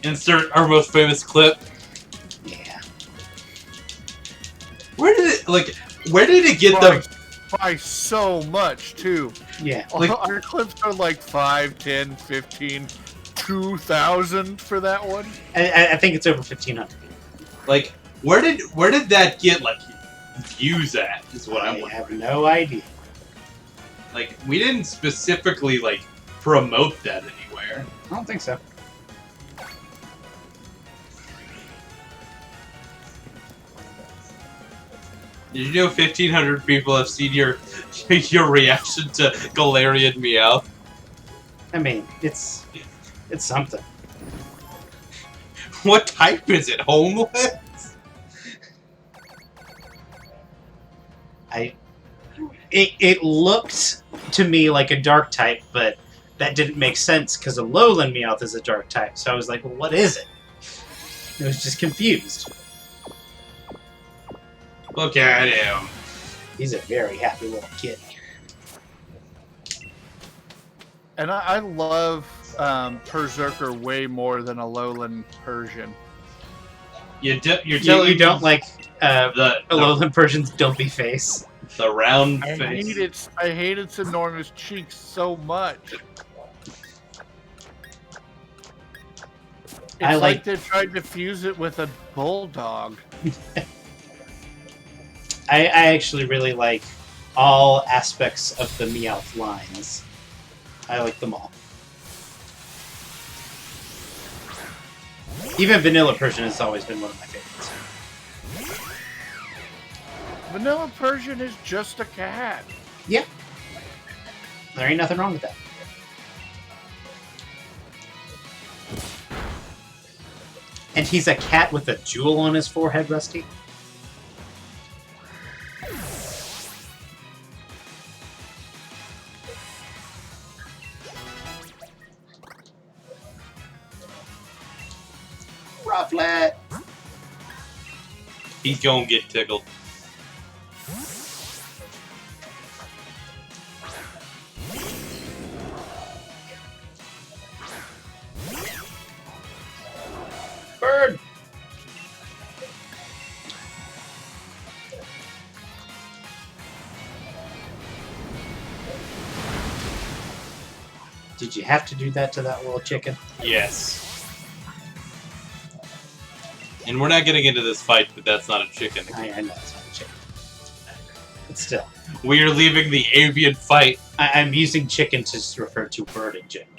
Insert our most famous clip. Yeah. Where did it get the... By so much, too. Yeah. Like- Our clips are like 5, 10, 15, 2,000 for that one. I think it's over 1,500. Like, where did that get, like, views at, is what I'm I wondering. have no idea. Like, we didn't specifically, like, promote that anywhere. I don't think so. Did you know 1,500 people have seen your reaction to Galarian Meowth? I mean, it's something. What type is it? Homeless? It looked to me like a dark type, but that didn't make sense because a Alolan Meowth is a dark type. So I was like, well, what is it? I was just confused. Look at him. He's a very happy little kitty. And I love Berserker way more than Alolan Persian. You're telling You don't like the Alolan Persian's dumpy face. the round I face. hate its enormous cheeks so much. It's I like like- they tried to fuse it with a bulldog. I actually really like all aspects of the Meowth lines. I like them all. Even Vanilla Persian has always been one of my favorites. Vanilla Persian is just a cat. Yeah. There ain't nothing wrong with that. And he's a cat with a jewel on his forehead, Rusty. Rufflet! He's gonna get tickled. Bird! Did you have to do that to that little chicken? Yes. And we're not getting into this fight, but that's not a chicken. I know it's not a chicken. But still. We are leaving the avian fight. I'm using chicken to just refer to bird in general.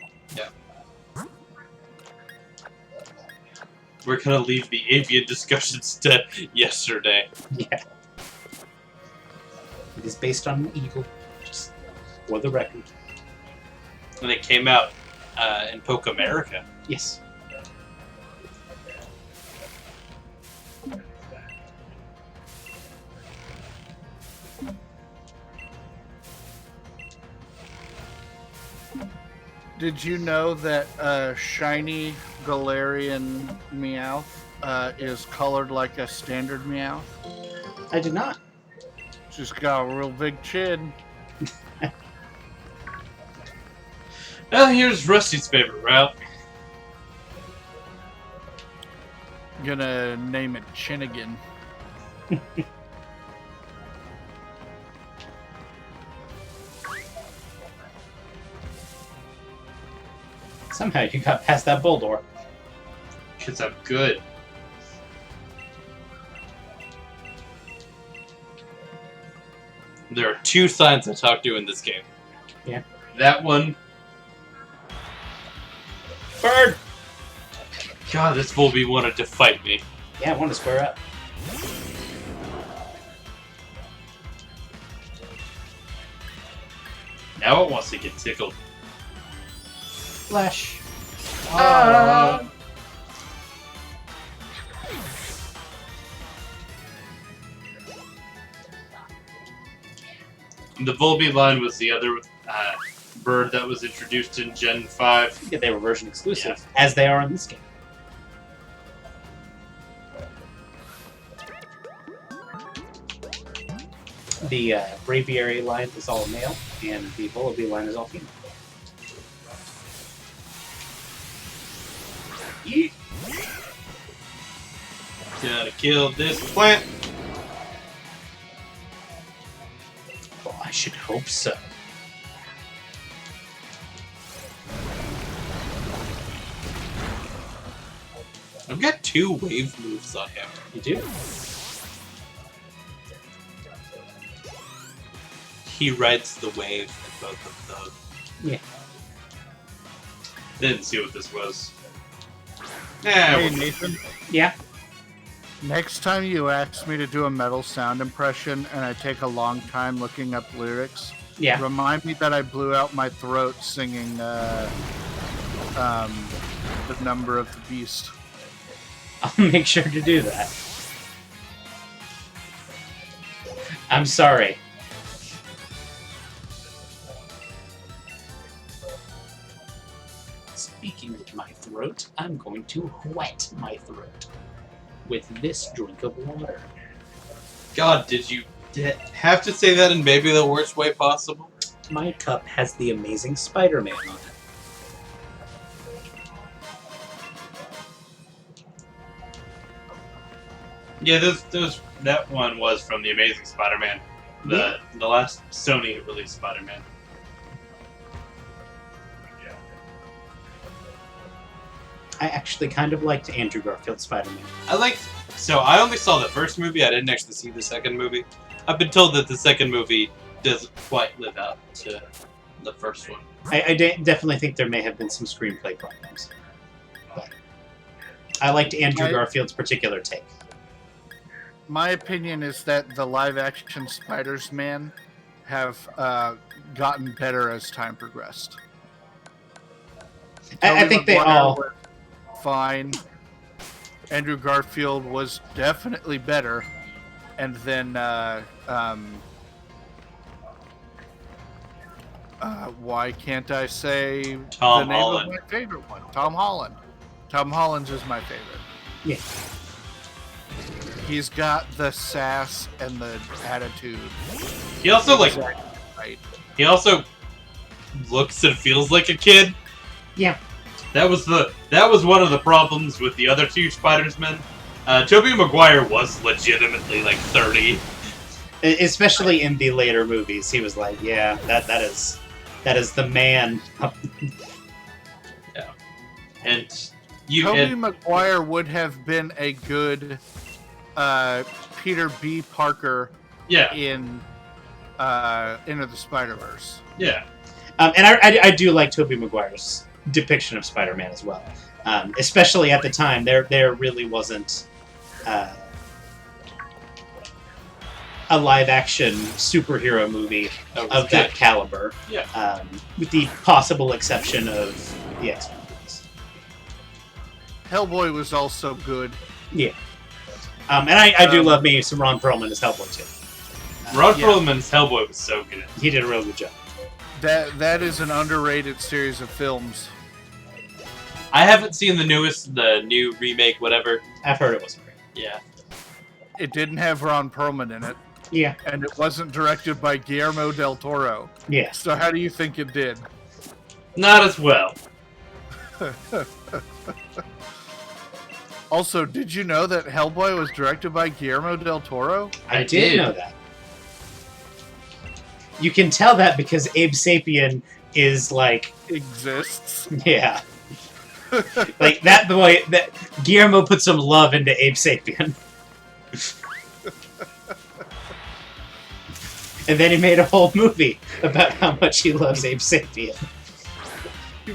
We're gonna leave the avian discussions to yesterday. Yeah. It is based on an eagle, just for the record. And it came out in Poke America. Yes. Did you know that shiny Galarian Meowth is colored like a standard Meowth? I did not. Just got a real big chin. Well, here's Rusty's favorite route. Gonna name it Chinnigan. Somehow you got past that Bulldor. Because I'm good. There are two signs I talk to in this game. Yeah. That one. Bird! God, this Volby wanted to fight me. Yeah, I want to square up. Now it wants to get tickled. Flash. The Volby line was the other bird that was introduced in Gen 5. Yeah, they were version exclusive, as they are in this game. The Braviary line is all male, and the Vullaby line is all female. Yeet. Gotta kill this plant. Well, I should hope so. I've got 2 wave moves on him. You do? He rides the wave in both of those. Yeah. Didn't see what this was. Hey Nah, Nathan, Yeah. Next time you ask me to do a metal sound impression and I take a long time looking up lyrics, Yeah. remind me that I blew out my throat singing The Number of the Beast. I'll make sure to do that. I'm sorry. Speaking of my throat, I'm going to wet my throat with this drink of water. God, did you have to say that in maybe the worst way possible? My cup has the Amazing Spider-Man on it. Yeah, that one was from the Amazing Spider-Man, the last Sony released Spider-Man. I actually kind of liked Andrew Garfield's Spider-Man. So I only saw the first movie. I didn't actually see the second movie. I've been told that the second movie doesn't quite live up to the first one. I definitely think there may have been some screenplay problems. But I liked Andrew Garfield's particular take. My opinion is that the live-action Spider-Man have gotten better as time progressed. I think they all... were fine. Andrew Garfield was definitely better. And then, why can't I say Tom the name Holland. of my favorite one? Tom Holland. Tom Holland's is my favorite. Yeah. He's got the sass and the attitude. He also Right. he also looks and feels like a kid. Yeah. That was one of the problems with the other two Spider-Men. Tobey Maguire was legitimately like 30. Especially in the later movies, he was like, "Yeah, that is the man." Yeah, and Tobey Maguire would have been a good Peter B. Parker in Into the Spider-Verse. Yeah. And I do like Tobey Maguire's depiction of Spider-Man as well. Especially at the time, there really wasn't a live-action superhero movie of that caliber. Yeah. With the possible exception of the X-Men movies. Hellboy was also good. Yeah. And I do love me some Ron Perlman as Hellboy, too. Ron Perlman's Hellboy was so good. He did a real good job. That is an underrated series of films. I haven't seen the new remake, whatever. I've heard it wasn't great. Yeah. It didn't have Ron Perlman in it. Yeah. And it wasn't directed by Guillermo del Toro. Yeah. So how do you think it did? Not as well. Also, did you know that Hellboy was directed by Guillermo del Toro? I did know that. You can tell that because Abe Sapien is like... Exists. Yeah. Like that boy, that Guillermo put some love into Abe Sapien. And then he made a whole movie about how much he loves Abe Sapien. He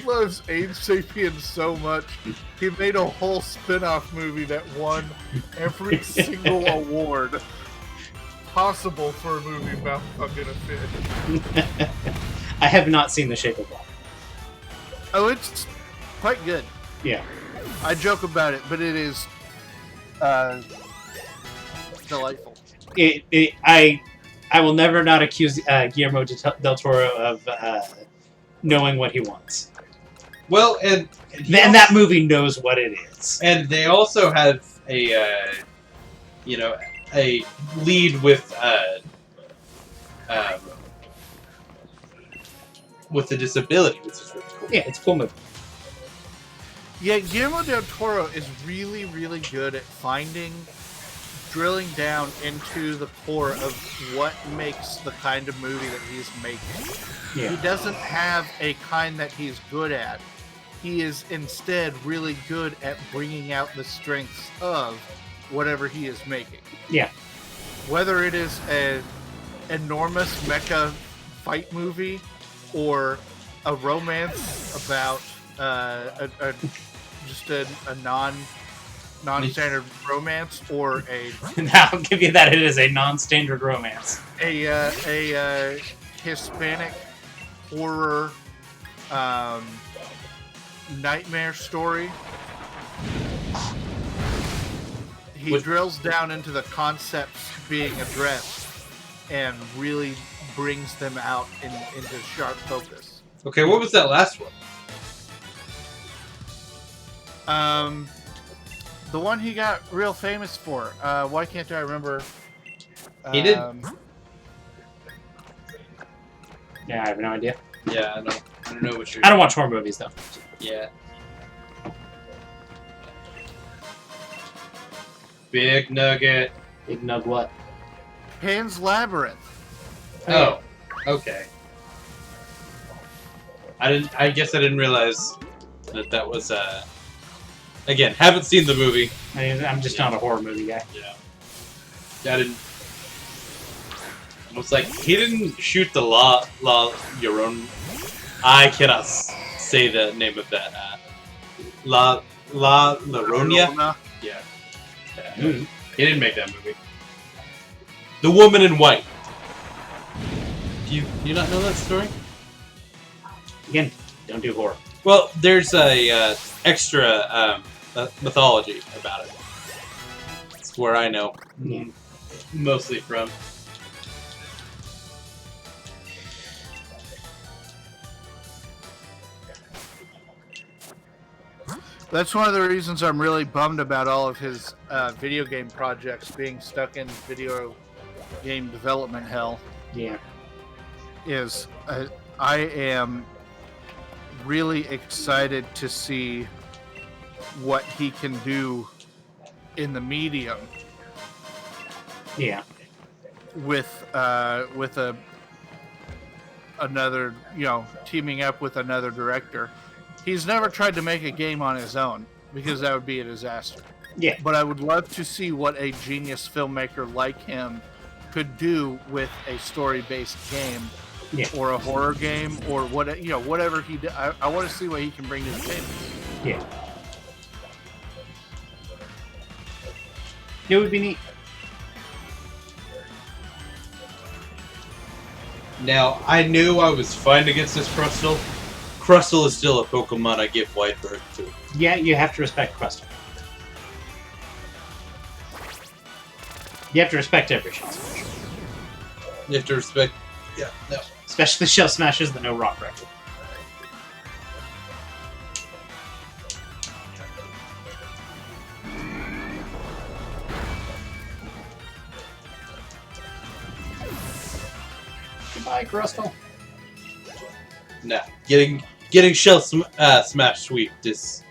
loves Abe Sapien so much, he made a whole spin-off movie that won every single award possible for a movie about fucking a fish. I have not seen The Shape of Water. Oh, it's quite good. Yeah. I joke about it, but it is delightful. I will never not accuse Guillermo del Toro of knowing what he wants. Well, and that movie knows what it is. And they also have a lead with a disability, which is really cool. Yeah, it's a cool movie. Yeah, Guillermo del Toro is really, really good at drilling down into the core of what makes the kind of movie that he's making. Yeah. He doesn't have a kind that he's good at. He is instead really good at bringing out the strengths of whatever he is making. Yeah. Whether it is an enormous mecha fight movie or a romance about a just a non-standard romance, or I'll give you that. It is a non-standard romance. a Hispanic horror nightmare story. He drills down into the concepts being addressed and really brings them out into sharp focus. Okay, what was that last one? The one he got real famous for. Why can't I remember? He did. Yeah, I have no idea. Yeah, I don't know what you're. I don't watch horror movies though. Yeah. Big Nugget. Big Nug what? Pan's Labyrinth. Oh, okay. I guess I didn't realize that was. Again, haven't seen the movie. I mean, I'm just not a horror movie guy. Yeah. I didn't. I was like, he didn't shoot the La Llorona. I cannot say the name of that. La Llorona. Yeah. Mm. He didn't make that movie. The Woman in White. Do you not know that story? Again, don't do horror. Well, there's a extra mythology about it. It's where I know mostly from. That's one of the reasons I'm really bummed about all of his video game projects being stuck in video game development hell. Yeah. Is I am really excited to see what he can do in the medium. Yeah. With another, teaming up with another director. He's never tried to make a game on his own because that would be a disaster. Yeah. But I would love to see what a genius filmmaker like him could do with a story-based game, or a horror game, or whatever he did. I want to see what he can bring to the table. Yeah. It would be neat. Now, I knew I was fine against this Crustle. Crustle is still a Pokemon I give wide berth to. Yeah, you have to respect Crustle. You have to respect every Shell Smasher. You have to respect... Yeah, no. Especially Shell Smashers that know Rock Record. Goodbye, Crustle. No. Getting Shell Smash sweeped is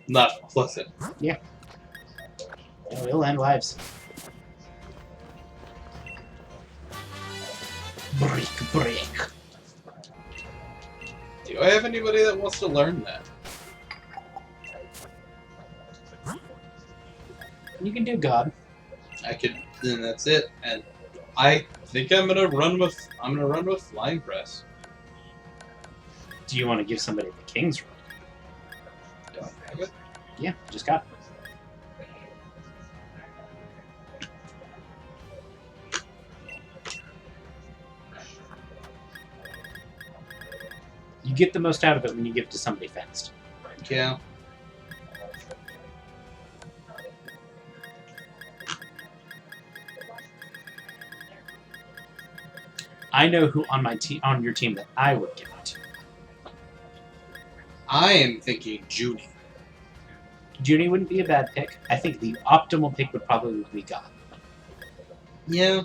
not pleasant. Yeah. It'll end lives. Break. Do I have anybody that wants to learn that? You can do God. I could, then that's it. And I think I'm gonna run with Flying Press. Do you want to give somebody the King's Room? Do I have it? Yeah, just got it. You get the most out of it when you give it to somebody fast. Yeah. I know who on your team that I would give it to. I am thinking Junie. Junie wouldn't be a bad pick. I think the optimal pick would probably be God. Yeah.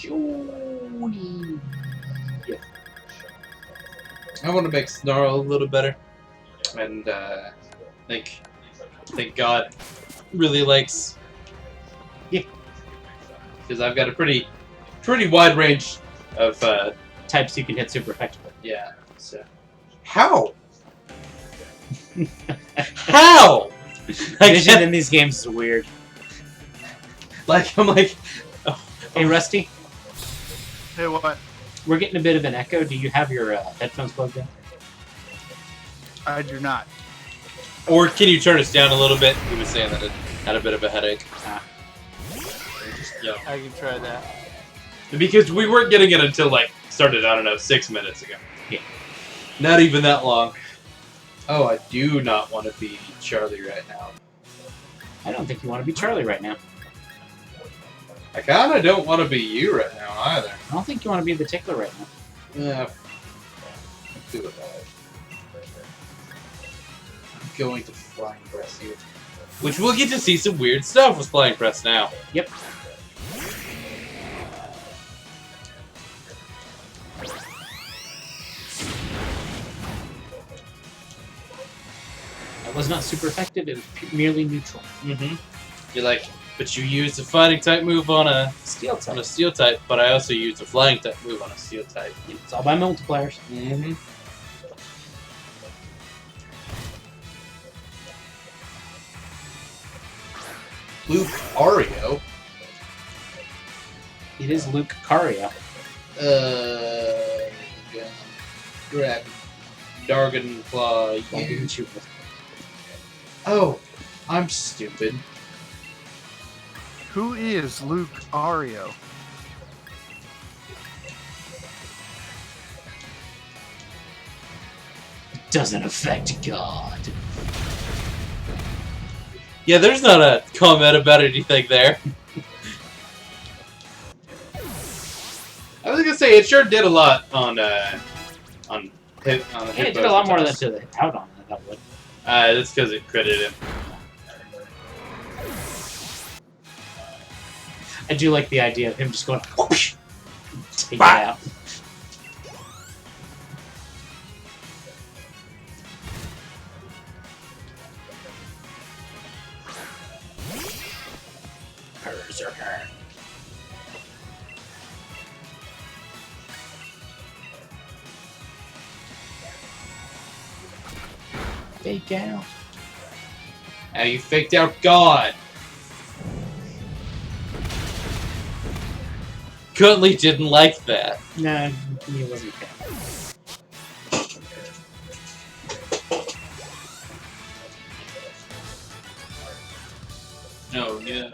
Junie. Yeah. I want to make Snarl a little better, and think God really likes. Yeah. because I've got a pretty wide range of Types you can hit super effectively. yeah. So how? How? Vision in these games is weird. I'm like, Hey, Rusty, Hey, what? we're getting a bit of an echo. Do you have your headphones plugged in? I do not. or can you turn us down a little bit? He was saying that it had a bit of a headache. Yeah. I can try that. Because we weren't getting it until like started, I don't know, 6 minutes ago. Yeah. Not even that long. Oh, I do not want to be Charlie right now. I don't think you want to be Charlie right now. I kind of don't want to be you right now either. I don't think you want to be the tickler right now. Yeah. Let's do it. I'm going to flying press you. Which we'll get to see some weird stuff with flying press now. Yep. That was not super effective. It was merely neutral. Mm-hmm. You're like, but you used a fighting type move on a Steel type. steel type, but I also used a flying type move on a steel type. It's all by multipliers. Mm-hmm. Luke Ario. It is Luke Cario. Grab Dragonfly. Why didn't you? Oh, I'm stupid. Who is Luke Ario? Doesn't affect God. Yeah, there's not a comment about anything there. I was gonna say it sure did a lot on hit. Yeah, it did a lot more than to the out on it. That would. That's because it critted him. I do like the idea of him just going whoosh, take it out. Berserker. Fake out. Now you faked out God. Currently didn't like that. No, he wasn't fair. No, no.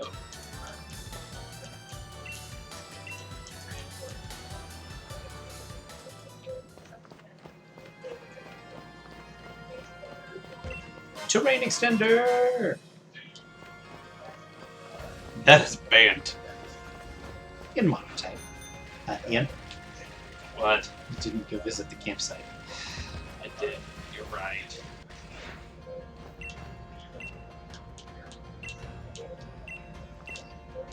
Terrain extender. That is banned. In monotype. Ian, What? you didn't go visit the campsite. I did. You're right.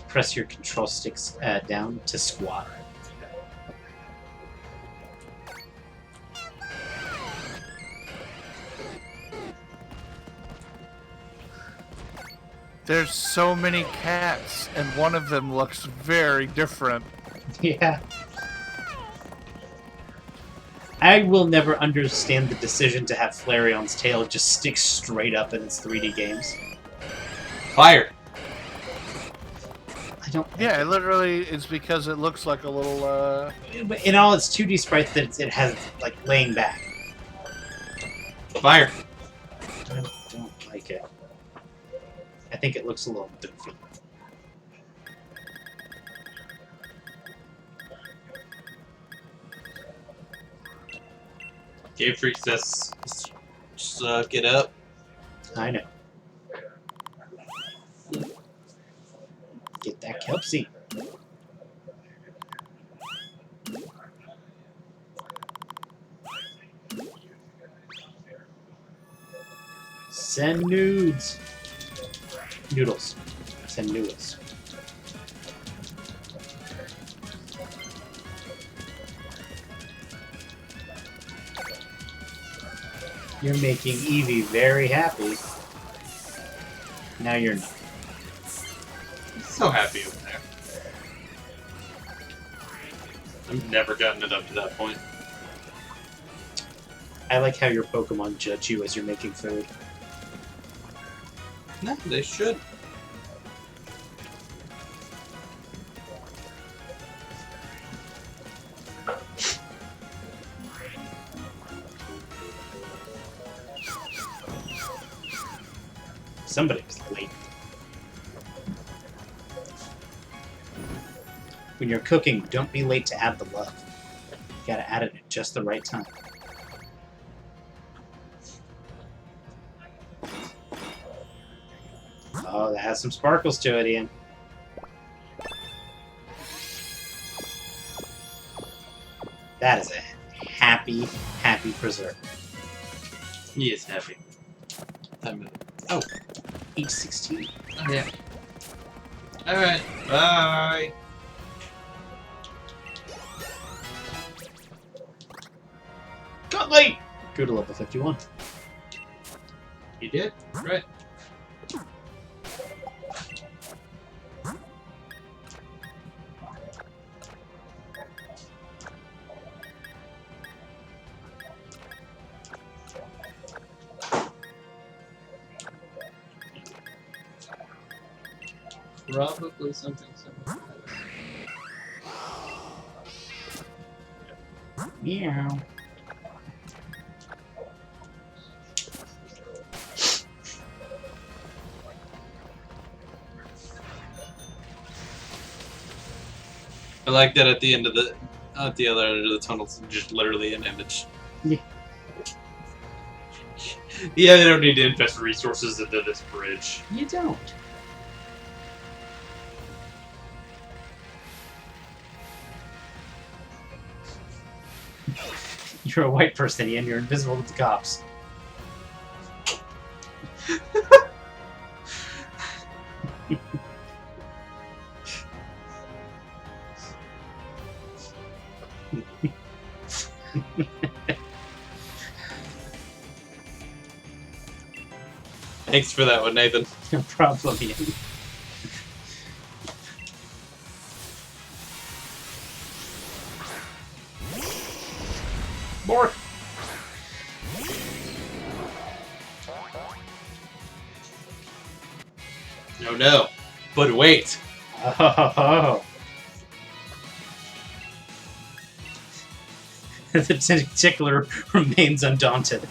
Press your control sticks down to squat. There's so many cats, and one of them looks very different. Yeah. I will never understand the decision to have Flareon's tail just stick straight up in its 3D games. Fire. I don't. Yeah, it literally is because it looks like a little, In all its 2D sprites, that it has like laying back. Fire. I don't like it. I think it looks a little doofy. Game Freak says, suck it up. I know. Get that Kelpsy. Send nudes. Noodles. Send noodles. You're making Eevee very happy. Now you're not. So happy over there. I've never gotten it up to that point. I like how your Pokemon judge you as you're making food. No, they should. Somebody was late. When you're cooking, don't be late to add the love. You gotta add it at just the right time. Oh, that has some sparkles to it, Ian. That is a happy, happy preserve. He is happy. Oh, 816. Oh, yeah. Alright, bye. Got late! Go to level 51. You did? Right. Probably something similar. Meow. I like that at the end of the other end of the tunnel, it's just literally an image. Yeah. Yeah, they don't need to invest resources into this bridge. You don't. You're a white person, Ian. You're invisible to the cops. Thanks for that one, Nathan. No problem, Ian. More. No, no. But wait. Oh. The tickler remains undaunted.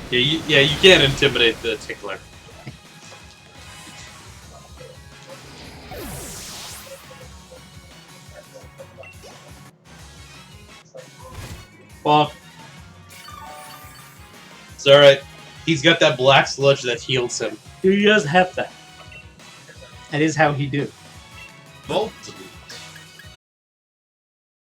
Yeah, you can't intimidate the tickler. Well, It's alright. He's got that black sludge that heals him. he does have that. That is how he do. Volt